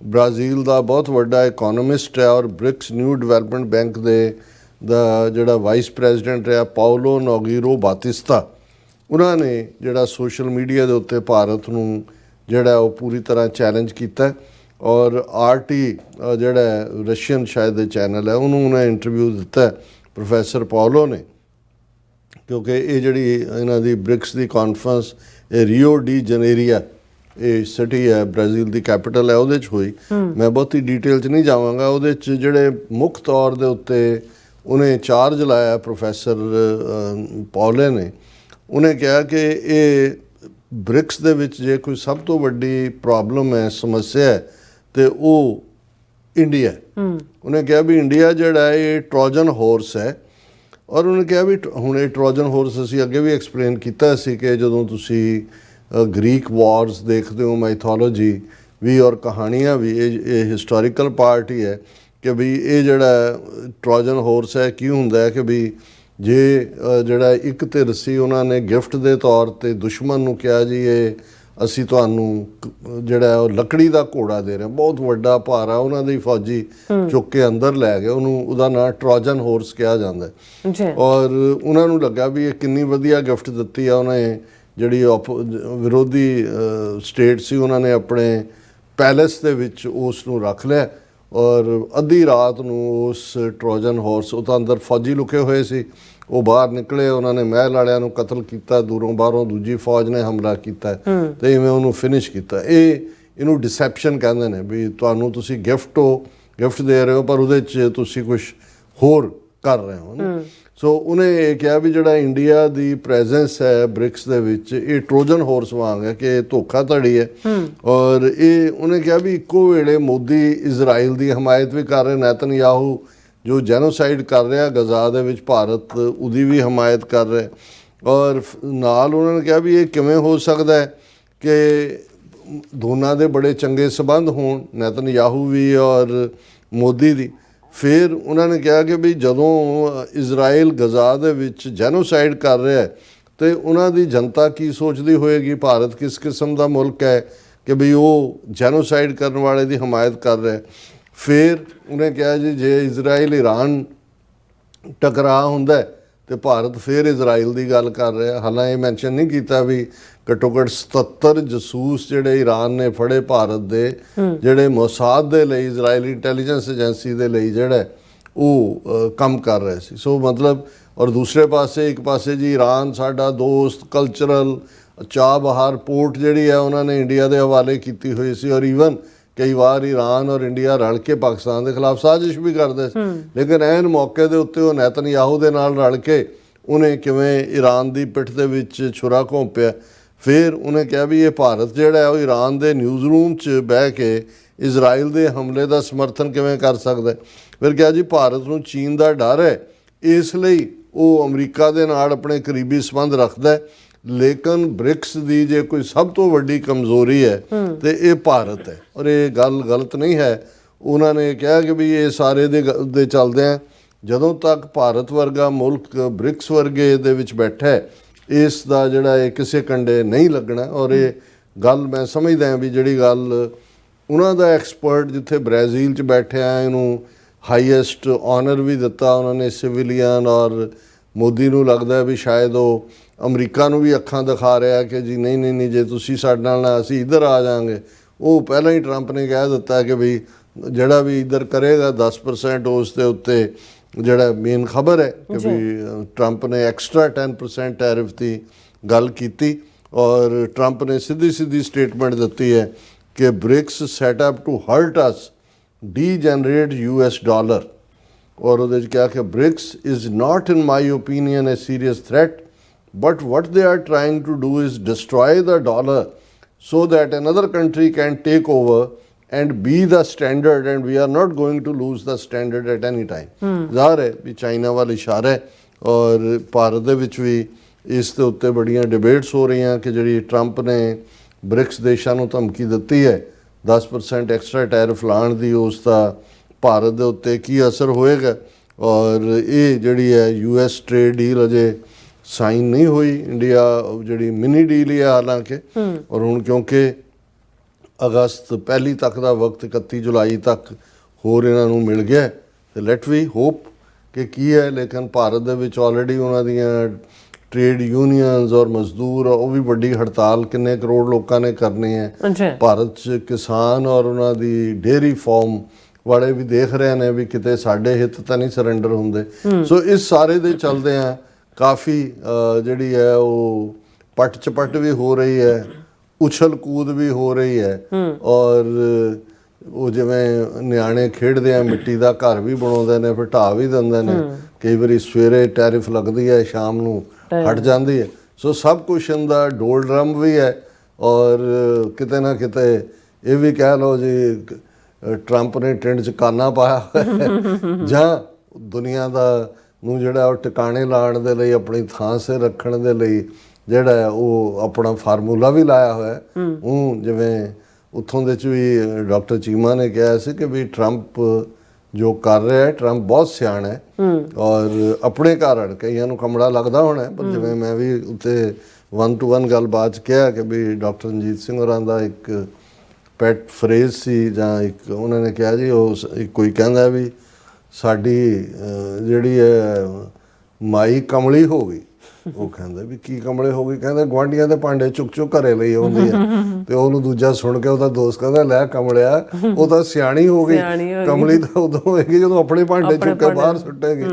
ਬ੍ਰਾਜ਼ੀਲ ਦਾ ਬਹੁਤ ਵੱਡਾ ਇਕੋਨੋਮਿਸਟ ਹੈ ਔਰ ਬ੍ਰਿਕਸ ਨਿਊ ਡਿਵੈਲਪਮੈਂਟ ਬੈਂਕ ਦਾ ਜਿਹੜਾ ਵਾਈਸ ਪ੍ਰੈਜ਼ੀਡੈਂਟ ਰਿਹਾ ਪਾਓਲੋ ਨੋਗੀਰੋ ਬਾਤਿਸਤਾ, ਉਹਨਾਂ ਨੇ ਜਿਹੜਾ ਸੋਸ਼ਲ ਮੀਡੀਆ ਦੇ ਉੱਤੇ ਭਾਰਤ ਨੂੰ ਜਿਹੜਾ ਉਹ ਪੂਰੀ ਤਰ੍ਹਾਂ ਚੈਲੰਜ ਕੀਤਾ। ਔਰ RT ਜਿਹੜਾ ਰਸ਼ੀਅਨ ਸ਼ਾਇਦ ਦੇ ਚੈਨਲ ਹੈ ਉਹਨੂੰ ਉਹਨੇ ਇੰਟਰਵਿਊ ਦਿੱਤਾ ਪ੍ਰੋਫੈਸਰ ਪਾਓਲੋ ਨੇ, ਕਿਉਂਕਿ ਇਹ ਜਿਹੜੀ ਇਹਨਾਂ ਦੀ ਬ੍ਰਿਕਸ ਦੀ ਕਾਨਫਰੰਸ ਇਹ ਰੀਓ ਡੀ ਜਨੇਰੀਆ, ਇਹ ਸਿਟੀ ਹੈ ਬ੍ਰਾਜ਼ੀਲ ਦੀ ਕੈਪੀਟਲ ਹੈ, ਉਹਦੇ 'ਚ ਹੋਈ। ਮੈਂ ਬਹੁਤੀ ਡਿਟੇਲ 'ਚ ਨਹੀਂ ਜਾਵਾਂਗਾ। ਉਹਦੇ 'ਚ ਜਿਹੜੇ ਮੁੱਖ ਤੌਰ ਦੇ ਉੱਤੇ ਉਹਨੇ ਚਾਰਜ ਲਾਇਆ ਪ੍ਰੋਫੈਸਰ ਪਾਓਲੇ ਨੇ, ਉਹਨੇ ਕਿਹਾ ਕਿ ਇਹ ਬ੍ਰਿਕਸ ਦੇ ਵਿੱਚ ਜੇ ਕੋਈ ਸਭ ਤੋਂ ਵੱਡੀ ਪ੍ਰੋਬਲਮ ਹੈ, ਸਮੱਸਿਆ ਹੈ, ਤੇ ਉਹ ਇੰਡੀਆ। ਉਹਨੇ ਕਿਹਾ ਵੀ ਇੰਡੀਆ ਜਿਹੜਾ ਹੈ ਇਹ ਟਰੋਜਨ ਹੋਰਸ ਹੈ। ਔਰ ਉਹਨੇ ਕਿਹਾ ਵੀ ਹੁਣ ਇਹ ਟਰੋਜਨ ਹੋਰਸ ਅਸੀਂ ਅੱਗੇ ਵੀ ਐਕਸਪਲੇਨ ਕੀਤਾ ਸੀ ਕਿ ਜਦੋਂ ਤੁਸੀਂ ਗ੍ਰੀਕ ਵਾਰਸ ਦੇਖਦੇ ਹੋ, ਮਾਈਥੋਲੋਜੀ ਵੀ ਔਰ ਕਹਾਣੀਆਂ ਵੀ, ਇਹ ਹਿਸਟੋਰੀਕਲ ਪਾਰਟ ਹੀ ਹੈ ਕਿ ਵੀ ਇਹ ਜਿਹੜਾ ਟਰੋਜਨ ਹੋਰਸ ਹੈ ਕੀ ਹੁੰਦਾ ਹੈ ਕਿ ਵੀ ਜੇ ਜਿਹੜਾ ਇੱਕ ਧਿਰ ਸੀ ਉਹਨਾਂ ਨੇ ਗਿਫਟ ਦੇ ਤੌਰ 'ਤੇ ਦੁਸ਼ਮਣ ਨੂੰ ਕਿਹਾ ਜੀ ਇਹ ਅਸੀਂ ਤੁਹਾਨੂੰ ਜਿਹੜਾ ਉਹ ਲੱਕੜੀ ਦਾ ਘੋੜਾ ਦੇ ਰਹੇ, ਬਹੁਤ ਵੱਡਾ ਭਾਰਾ, ਉਹਨਾਂ ਦੇ ਫੌਜੀ ਚੁੱਕ ਕੇ ਅੰਦਰ ਲੈ ਗਏ ਉਹਨੂੰ, ਉਹਦਾ ਨਾਂ ਟਰੋਜਨ ਹੋਰਸ ਕਿਹਾ ਜਾਂਦਾ। ਔਰ ਉਹਨਾਂ ਨੂੰ ਲੱਗਾ ਵੀ ਇਹ ਕਿੰਨੀ ਵਧੀਆ ਗਿਫਟ ਦਿੱਤੀ ਆ ਉਹਨੇ, ਜਿਹੜੀ ਵਿਰੋਧੀ ਸਟੇਟ ਸੀ ਉਹਨਾਂ ਨੇ ਆਪਣੇ ਪੈਲੇਸ ਦੇ ਵਿੱਚ ਉਸ ਨੂੰ ਰੱਖ ਲਿਆ। ਔਰ ਅੱਧੀ ਰਾਤ ਨੂੰ ਉਸ ਟਰੋਜਨ ਹੋਰਸ, ਉਹ ਤਾਂ ਅੰਦਰ ਫੌਜੀ ਲੁਕੇ ਹੋਏ ਸੀ, ਉਹ ਬਾਹਰ ਨਿਕਲੇ, ਉਹਨਾਂ ਨੇ ਮਹਿਲ ਵਾਲਿਆਂ ਨੂੰ ਕਤਲ ਕੀਤਾ, ਦੂਰੋਂ ਬਾਹਰੋਂ ਦੂਜੀ ਫੌਜ ਨੇ ਹਮਲਾ ਕੀਤਾ ਤੇ ਇਵੇਂ ਉਹਨੂੰ ਫਿਨਿਸ਼ ਕੀਤਾ। ਇਹਨੂੰ ਡਿਸੈਪਸ਼ਨ ਕਹਿੰਦੇ ਨੇ ਵੀ ਤੁਹਾਨੂੰ ਤੁਸੀਂ ਗਿਫਟ ਦੇ ਰਹੇ ਹੋ ਪਰ ਉਹਦੇ 'ਚ ਤੁਸੀਂ ਕੁਝ ਹੋਰ ਕਰ ਰਹੇ ਹੋ। ਸੋ ਉਹਨੇ ਇਹ ਕਿਹਾ ਵੀ ਜਿਹੜਾ ਇੰਡੀਆ ਦੀ ਪ੍ਰੈਜ਼ੈਂਸ ਹੈ ਬ੍ਰਿਕਸ ਦੇ ਵਿੱਚ ਇਹ ਟਰੋਜਨ ਹੋਰਸ ਵਾਂਗ ਹੈ ਕਿ ਧੋਖਾਧੜੀ ਹੈ। ਔਰ ਇਹ ਉਹਨੇ ਕਿਹਾ ਵੀ ਇੱਕੋ ਵੇਲੇ ਮੋਦੀ ਇਜ਼ਰਾਈਲ ਦੀ ਹਮਾਇਤ ਵੀ ਕਰ ਰਹੇ, ਨੈਤਨਯਾਹੂ ਜੋ ਜੈਨੋਸਾਈਡ ਕਰ ਰਿਹਾ ਗਜ਼ਾ ਦੇ ਵਿੱਚ, ਭਾਰਤ ਉਹਦੀ ਵੀ ਹਮਾਇਤ ਕਰ ਰਿਹਾ। ਔਰ ਨਾਲ ਉਹਨਾਂ ਨੇ ਕਿਹਾ ਵੀ ਇਹ ਕਿਵੇਂ ਹੋ ਸਕਦਾ ਹੈ ਕਿ ਦੋਨਾਂ ਦੇ ਬੜੇ ਚੰਗੇ ਸਬੰਧ ਹੋਣ, ਨੈਤਨਯਾਹੂ ਵੀ ਔਰ ਮੋਦੀ ਦੀ। ਫਿਰ ਉਹਨਾਂ ਨੇ ਕਿਹਾ ਕਿ ਵੀ ਜਦੋਂ ਇਜ਼ਰਾਈਲ ਗਜ਼ਾ ਦੇ ਵਿੱਚ ਜੈਨੋਸਾਈਡ ਕਰ ਰਿਹਾ ਤੇ ਉਹਨਾਂ ਦੀ ਜਨਤਾ ਕੀ ਸੋਚਦੀ ਹੋਏਗੀ, ਭਾਰਤ ਕਿਸ ਕਿਸਮ ਦਾ ਮੁਲਕ ਹੈ ਕਿ ਵੀ ਉਹ ਜੈਨੋਸਾਈਡ ਕਰਨ ਵਾਲੇ ਦੀ ਹਮਾਇਤ ਕਰ ਰਿਹਾ। ਫਿਰ ਉਹਨੇ ਕਿਹਾ ਜੀ ਜੇ ਇਜ਼ਰਾਈਲ ਈਰਾਨ ਟਕਰਾਅ ਹੁੰਦਾ ਤੇ ਭਾਰਤ ਫਿਰ ਇਜ਼ਰਾਈਲ ਦੀ ਗੱਲ ਕਰ ਰਿਹਾ। ਹਾਲਾਂਕਿ ਇਹ ਮੈਂਸ਼ਨ ਨਹੀਂ ਕੀਤਾ ਵੀ ਘੱਟੋ ਘੱਟ 77 ਜਸੂਸ ਜਿਹੜੇ ਈਰਾਨ ਨੇ ਫੜੇ ਭਾਰਤ ਦੇ, ਜਿਹੜੇ ਮੋਸਾਦ ਦੇ ਲਈ, ਇਜ਼ਰਾਈਲੀ ਇੰਟੈਲੀਜੈਂਸ ਏਜੰਸੀ ਦੇ ਲਈ ਜਿਹੜਾ ਉਹ ਕੰਮ ਕਰ ਰਹੇ ਸੀ। ਸੋ ਮਤਲਬ, ਔਰ ਦੂਸਰੇ ਪਾਸੇ ਇੱਕ ਪਾਸੇ ਜੀ ਈਰਾਨ ਸਾਡਾ ਦੋਸਤ, ਕਲਚਰਲ ਚਾਹ ਬਹਾਰ ਪੋਰਟ ਜਿਹੜੀ ਹੈ ਉਹਨਾਂ ਨੇ ਇੰਡੀਆ ਦੇ ਹਵਾਲੇ ਕੀਤੀ ਹੋਈ ਸੀ। ਔਰ ਈਵਨ ਕਈ ਵਾਰ ਈਰਾਨ ਔਰ ਇੰਡੀਆ ਰਲ ਕੇ ਪਾਕਿਸਤਾਨ ਦੇ ਖਿਲਾਫ ਸਾਜ਼ਿਸ਼ ਵੀ ਕਰਦੇ ਸੀ, ਲੇਕਿਨ ਐਨ ਮੌਕੇ ਦੇ ਉੱਤੇ ਉਹ ਨੈਤਨਯਾਹੂ ਦੇ ਨਾਲ ਰਲ ਕੇ ਉਹਨੇ ਕਿਵੇਂ ਈਰਾਨ ਦੀ ਪਿੱਠ ਦੇ ਵਿੱਚ ਛੁਰਾ ਘੋਂਪਿਆ। ਫਿਰ ਉਹਨੇ ਕਿਹਾ ਵੀ ਇਹ ਭਾਰਤ ਜਿਹੜਾ ਹੈ ਉਹ ਈਰਾਨ ਦੇ ਨਿਊਜ਼ ਰੂਮ 'ਚ ਬਹਿ ਕੇ ਇਜ਼ਰਾਈਲ ਦੇ ਹਮਲੇ ਦਾ ਸਮਰਥਨ ਕਿਵੇਂ ਕਰ ਸਕਦਾ ਹੈ। ਫਿਰ ਕਿਹਾ ਜੀ ਭਾਰਤ ਨੂੰ ਚੀਨ ਦਾ ਡਰ ਹੈ, ਇਸ ਲਈ ਉਹ ਅਮਰੀਕਾ ਦੇ ਨਾਲ ਆਪਣੇ ਕਰੀਬੀ ਸੰਬੰਧ ਰੱਖਦਾ ਹੈ, ਲੇਕਿਨ ਬ੍ਰਿਕਸ ਦੀ ਜੇ ਕੋਈ ਸਭ ਤੋਂ ਵੱਡੀ ਕਮਜ਼ੋਰੀ ਹੈ ਤੇ ਇਹ ਭਾਰਤ ਹੈ, ਔਰ ਇਹ ਗੱਲ ਗਲਤ ਨਹੀਂ ਹੈ। ਉਹਨਾਂ ਨੇ ਕਿਹਾ ਕਿ ਵੀ ਇਹ ਸਾਰੇ ਦੇ ਚੱਲਦੇ ਆ, ਜਦੋਂ ਤੱਕ ਭਾਰਤ ਵਰਗਾ ਮੁਲਕ ਬ੍ਰਿਕਸ ਵਰਗੇ ਦੇ ਵਿੱਚ ਬੈਠਾ ਹੈ, ਇਸ ਦਾ ਜਿਹੜਾ ਇਹ ਕਿਸੇ ਕੰਡੇ ਨਹੀਂ ਲੱਗਣਾ। ਔਰ ਇਹ ਗੱਲ ਮੈਂ ਸਮਝਦਾ ਹਾਂ ਵੀ ਜਿਹੜੀ ਗੱਲ ਉਹਨਾਂ ਦਾ ਐਕਸਪਰਟ ਜਿੱਥੇ ਬ੍ਰਾਜ਼ੀਲ 'ਚ ਬੈਠਿਆ ਇਹਨੂੰ ਹਾਈਐਸਟ ਆਨਰ ਵੀ ਦਿੱਤਾ ਉਹਨਾਂ ਨੇ ਸਿਵਿਲੀਅਨ, ਔਰ ਮੋਦੀ ਨੂੰ ਲੱਗਦਾ ਵੀ ਸ਼ਾਇਦ ਉਹ ਅਮਰੀਕਾ ਨੂੰ ਵੀ ਅੱਖਾਂ ਦਿਖਾ ਰਿਹਾ ਕਿ ਜੀ ਨਹੀਂ ਨਹੀਂ ਨਹੀਂ ਜੇ ਤੁਸੀਂ ਸਾਡੇ ਨਾਲ ਨਾ ਅਸੀਂ ਇੱਧਰ ਆ ਜਾਵਾਂਗੇ। ਉਹ ਪਹਿਲਾਂ ਹੀ ਟਰੰਪ ਨੇ ਕਹਿ ਦਿੱਤਾ ਕਿ ਵੀ ਜਿਹੜਾ ਵੀ ਇੱਧਰ ਕਰੇਗਾ 10% ਉਸ ਦੇ ਉੱਤੇ ਜਿਹੜਾ ਮੇਨ ਖਬਰ ਹੈ ਕਿ ਵੀ ਟਰੰਪ ਨੇ ਐਕਸਟਰਾ 10% ਟੈਰਿਫ ਦੀ ਗੱਲ ਕੀਤੀ। ਔਰ ਟਰੰਪ ਨੇ ਸਿੱਧੀ ਸਟੇਟਮੈਂਟ ਦਿੱਤੀ ਹੈ ਕਿ BRICS set up to hurt us degenerate US dollar. ਔਰ ਉਹਦੇ 'ਚ ਕਿਹਾ ਕਿ BRICS is not in my opinion a serious threat but what they are trying to do is destroy the dollar so that another country can take over and be the standard, and we are not going to lose the standard at any time. ਜ਼ਾਹਰ ਹੈ ਵੀ China ਵੱਲ ਇਸ਼ਾਰਾ ਹੈ, ਔਰ ਭਾਰਤ ਦੇ ਵਿੱਚ ਵੀ ਇਸ ਦੇ ਉੱਤੇ ਬੜੀਆਂ ਡਿਬੇਟਸ ਹੋ ਰਹੀਆਂ ਕਿ ਜਿਹੜੀ ਟਰੰਪ ਨੇ ਬ੍ਰਿਕਸ ਦੇਸ਼ਾਂ ਨੂੰ ਧਮਕੀ ਦਿੱਤੀ ਹੈ 10% ਐਕਸਟਰਾ ਟੈਰਿਫ ਲਾਉਣ ਦੀ, ਉਸ ਦਾ ਭਾਰਤ ਦੇ ਉੱਤੇ ਕੀ ਅਸਰ ਹੋਏਗਾ। ਔਰ ਇਹ ਜਿਹੜੀ ਹੈ US ਟ੍ਰੇਡ ਡੀਲ ਅਜੇ ਸਾਈਨ ਨਹੀਂ ਹੋਈ, ਇੰਡੀਆ ਜਿਹੜੀ ਮਿਨੀ ਡੀਲ ਹੀ ਹੈ ਹਾਲਾਂਕਿ। ਔਰ ਹੁਣ ਕਿਉਂਕਿ ਅਗਸਤ ਪਹਿਲੀ ਤੱਕ ਦਾ ਵਕਤ 31 ਜੁਲਾਈ ਤੱਕ ਹੋਰ ਇਹਨਾਂ ਨੂੰ ਮਿਲ ਗਿਆ ਤੇ ਲੈਟ ਵੀ ਹੋਪ ਕਿ ਕੀ ਹੈ। ਲੇਕਿਨ ਭਾਰਤ ਦੇ ਵਿੱਚ ਆਲਰੇਡੀ ਉਹਨਾਂ ਦੀਆਂ ਟ੍ਰੇਡ ਯੂਨੀਅਨਸ ਔਰ ਮਜ਼ਦੂਰ ਉਹ ਵੀ ਵੱਡੀ ਹੜਤਾਲ ਕਿੰਨੇ ਕਰੋੜ ਲੋਕਾਂ ਨੇ ਕਰਨੀ ਹੈ। ਭਾਰਤ 'ਚ ਕਿਸਾਨ ਔਰ ਉਹਨਾਂ ਦੀ ਡੇਅਰੀ ਫਾਰਮ ਵਾਲੇ ਵੀ ਦੇਖ ਰਹੇ ਨੇ ਵੀ ਕਿਤੇ ਸਾਡੇ ਹਿੱਤ ਤਾਂ ਨਹੀਂ ਸਰੈਂਡਰ ਹੁੰਦੇ। ਸੋ ਇਸ ਸਾਰੇ ਦੇ ਚੱਲਦੇ ਆ ਕਾਫੀ ਜਿਹੜੀ ਹੈ ਉਹ ਪੱਟ ਚਪੱਟ ਵੀ ਹੋ ਰਹੀ ਹੈ, ਉਛਲ ਕੂਦ ਵੀ ਹੋ ਰਹੀ ਹੈ। ਔਰ ਉਹ ਜਿਵੇਂ ਨਿਆਣੇ ਖੇਡਦੇ ਆ ਮਿੱਟੀ ਦਾ ਘਰ ਵੀ ਬਣਾਉਂਦੇ ਨੇ ਫਿਰ ਢਾਹ ਵੀ ਦਿੰਦੇ ਨੇ, ਕਈ ਵਾਰੀ ਸਵੇਰੇ ਟੈਰਿਫ ਲੱਗਦੀ ਹੈ ਸ਼ਾਮ ਨੂੰ ਹਟ ਜਾਂਦੀ ਹੈ। ਸੋ ਸਭ ਕੁਛ ਇਹਦਾ ਡੋਲ ਡਰਮ ਵੀ ਹੈ। ਔਰ ਕਿਤੇ ਨਾ ਕਿਤੇ ਇਹ ਵੀ ਕਹਿ ਲਓ ਜੀ ਟਰੰਪ ਨੇ ਟ੍ਰੈਂਡ 'ਚ ਕਾਨਾ ਪਾਇਆ ਹੋਇਆ ਜਾਂ ਦੁਨੀਆ ਦਾ ਨੂੰ ਜਿਹੜਾ ਉਹ ਟਿਕਾਣੇ ਲਾਉਣ ਦੇ ਲਈ ਆਪਣੀ ਥਾਂ 'ਤੇ ਰੱਖਣ ਦੇ ਲਈ ਜਿਹੜਾ ਉਹ ਆਪਣਾ ਫਾਰਮੂਲਾ ਵੀ ਲਾਇਆ ਹੋਇਆ। ਉਹ ਜਿਵੇਂ ਉੱਥੋਂ ਦੇ 'ਚ ਵੀ ਡਾਕਟਰ ਚੀਮਾ ਨੇ ਕਿਹਾ ਸੀ ਕਿ ਵੀ ਟਰੰਪ ਜੋ ਕਰ ਰਿਹਾ ਹੈ, ਟਰੰਪ ਬਹੁਤ ਸਿਆਣਾ ਹੈ ਔਰ ਆਪਣੇ ਕਾਰਨ ਕਈਆਂ ਨੂੰ ਕਮੜਾ ਲੱਗਦਾ ਹੋਣਾ, ਪਰ ਜਿਵੇਂ ਮੈਂ ਵੀ ਉੱਤੇ 1-to-1 ਗੱਲਬਾਤ 'ਚ ਕਿਹਾ ਕਿ ਵੀ ਡਾਕਟਰ ਰਣਜੀਤ ਸਿੰਘ ਹੋਰਾਂ ਦਾ ਇੱਕ ਪੈਟ ਫਰੇਜ਼ ਸੀ ਜਾਂ ਇੱਕ ਉਹਨਾਂ ਨੇ ਕਿਹਾ ਜੀ ਉਹ ਕੋਈ ਕਹਿੰਦਾ ਵੀ ਸਾਡੀ ਜਿਹੜੀ ਹੈ ਮਾਈ ਕਮਲੀ ਹੋ ਗਈ। ਉਹ ਕਹਿੰਦਾ ਵੀ ਕੀ ਕਮਲੇ ਹੋ ਗਈ, ਕਹਿੰਦਾ ਗੁਆਂਢੀਆਂ ਦੇ ਭਾਂਡੇ ਚੁੱਕ ਘਰੇ ਲਈ ਆਉਂਦੀ ਹੈ। ਤੇ ਉਹਨੂੰ ਦੂਜਾ ਸੁਣ ਕੇ ਉਹਦਾ ਦੋਸਤ ਕਹਿੰਦਾ ਲੈ ਕਮਲਿਆ ਉਹ ਤਾਂ ਸਿਆਣੀ ਹੋ ਗਈ, ਕਮਲੀ ਤਾਂ ਉਦੋਂ ਹੋਏਗੀ ਜਦੋਂ ਆਪਣੇ ਭਾਂਡੇ ਚੁੱਕ ਕੇ ਬਾਹਰ ਸੁੱਟੇਗੀ।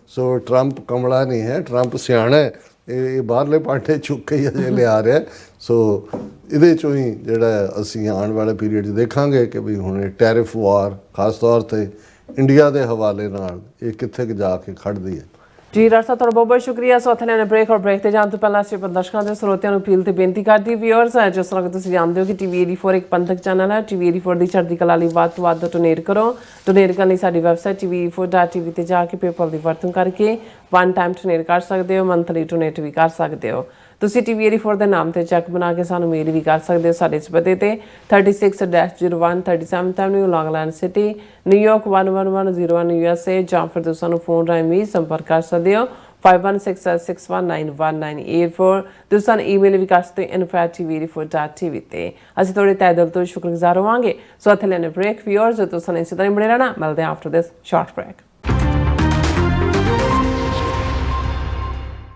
ਸੋ ਟਰੰਪ ਕਮਲਾ ਨਹੀਂ ਹੈ, ਟਰੰਪ ਸਿਆਣਾ ਹੈ, ਇਹ ਬਾਹਰਲੇ ਭਾਂਡੇ ਚੁੱਕ ਕੇ ਹੀ ਅਜੇ ਲਿਆ ਰਿਹਾ। ਸੋ ਇਹਦੇ 'ਚੋਂ ਹੀ ਜਿਹੜਾ ਅਸੀਂ ਆਉਣ ਵਾਲੇ ਪੀਰੀਅਡ 'ਚ ਦੇਖਾਂਗੇ ਕਿ ਵੀ ਹੁਣ ਇਹ ਟੈਰਿਫ ਵਾਰ ਖਾਸ ਤੌਰ 'ਤੇ ਇੰਡੀਆ ਦੇ ਹਵਾਲੇ ਨਾਲ ਇਹ ਕਿੱਥੇ ਜਾ ਕੇ ਖੜਦੀ ਹੈ। ਜੀ ਡਾਕਟਰ ਸਾਹਿਬ ਤੁਹਾਡਾ ਬਹੁਤ ਬਹੁਤ ਸ਼ੁਕਰੀਆ। ਸੋ ਇੱਥੇ ਲੈਣੇ ਬ੍ਰੇਕ, ਔਰ ਬ੍ਰੇਕ ਤੇ ਜਾਣ ਤੋਂ ਪਹਿਲਾਂ ਅਸੀਂ ਦਰਸ਼ਕਾਂ ਦੇ ਸਰੋਤਿਆਂ ਨੂੰ ਅਪੀਲ ਤੇ ਬੇਨਤੀ ਕਰਦੀ ਵਿਊਅਰਸ ਹੈ, ਜਿਸ ਤਰ੍ਹਾਂ ਕਿ ਤੁਸੀਂ ਜਾਣਦੇ ਹੋ ਕਿ TV 84 ਇੱਕ ਪੰਥਕ ਚੈਨਲ ਹੈ। TV 84 ਦੀ ਚੜ੍ਹਦੀ ਕਲਾ ਲਈ ਵੱਧ ਤੋਂ ਵੱਧ ਡੋਨੇਟ ਕਰੋ। ਡੋਨੇਟ ਕਰਨ ਲਈ ਸਾਡੀ ਵੈਬਸਾਈਟ tv84.tv ਤੇ ਜਾ ਕੇ ਪੇਪਲ ਦੀ ਵਰਤੋਂ ਕਰਕੇ ਵਨ ਟਾਈਮ ਡੋਨੇਟ ਕਰ ਸਕਦੇ ਹੋ, ਮੰਥਲੀ ਡੋਨੇਟ ਵੀ ਕਰ ਸਕਦੇ ਹੋ। ਤੁਸੀਂ TV 84 ਦੇ ਨਾਮ ਤੇ ਚੈੱਕ ਬਣਾ ਕੇ ਸਾਨੂੰ ਮੇਲ ਵੀ ਕਰ ਸਕਦੇ ਹੋ ਸਾਡੇ ਇਸ ਪਤੇ ਤੇ 36-01 37th Avenue, ਲੌਂਗ ਆਈਲੈਂਡ ਸਿਟੀ, ਨਿਊਯਾਰਕ 11101 USA, ਜਾਂ ਫਿਰ ਤੁਸੀਂ ਸਾਨੂੰ ਫੋਨ ਰਾਹੀਂ ਵੀ ਸੰਪਰਕ ਕਰ ਸਕਦੇ ਹੋ 5167619184। ਤੁਸੀਂ ਸਾਨੂੰ ਈਮੇਲ ਵੀ ਕਰ ਸਕਦੇ ਹੋ info@tv84.tv ਤੇ। ਅਸੀਂ ਤੁਹਾਡੇ ਤਹਿ ਦਿਲ ਤੋਂ ਸ਼ੁਕਰਗੁਜ਼ਾਰ ਹੋਵਾਂਗੇ। ਸੋ ਇੱਥੇ ਲੈਣੇ ਬ੍ਰੇਕ ਵਿਊਅਰਸ, ਤੁਸੀਂ ਸਾਨੂੰ ਇਸੇ ਤਰ੍ਹਾਂ ਬਣੇ ਰਹਿਣਾ। ਮਿਲਦੇ ਹਾਂ ਆਫਟਰ ਦਿਸ ਸ਼ਾਰਟ ਬ੍ਰੇਕ।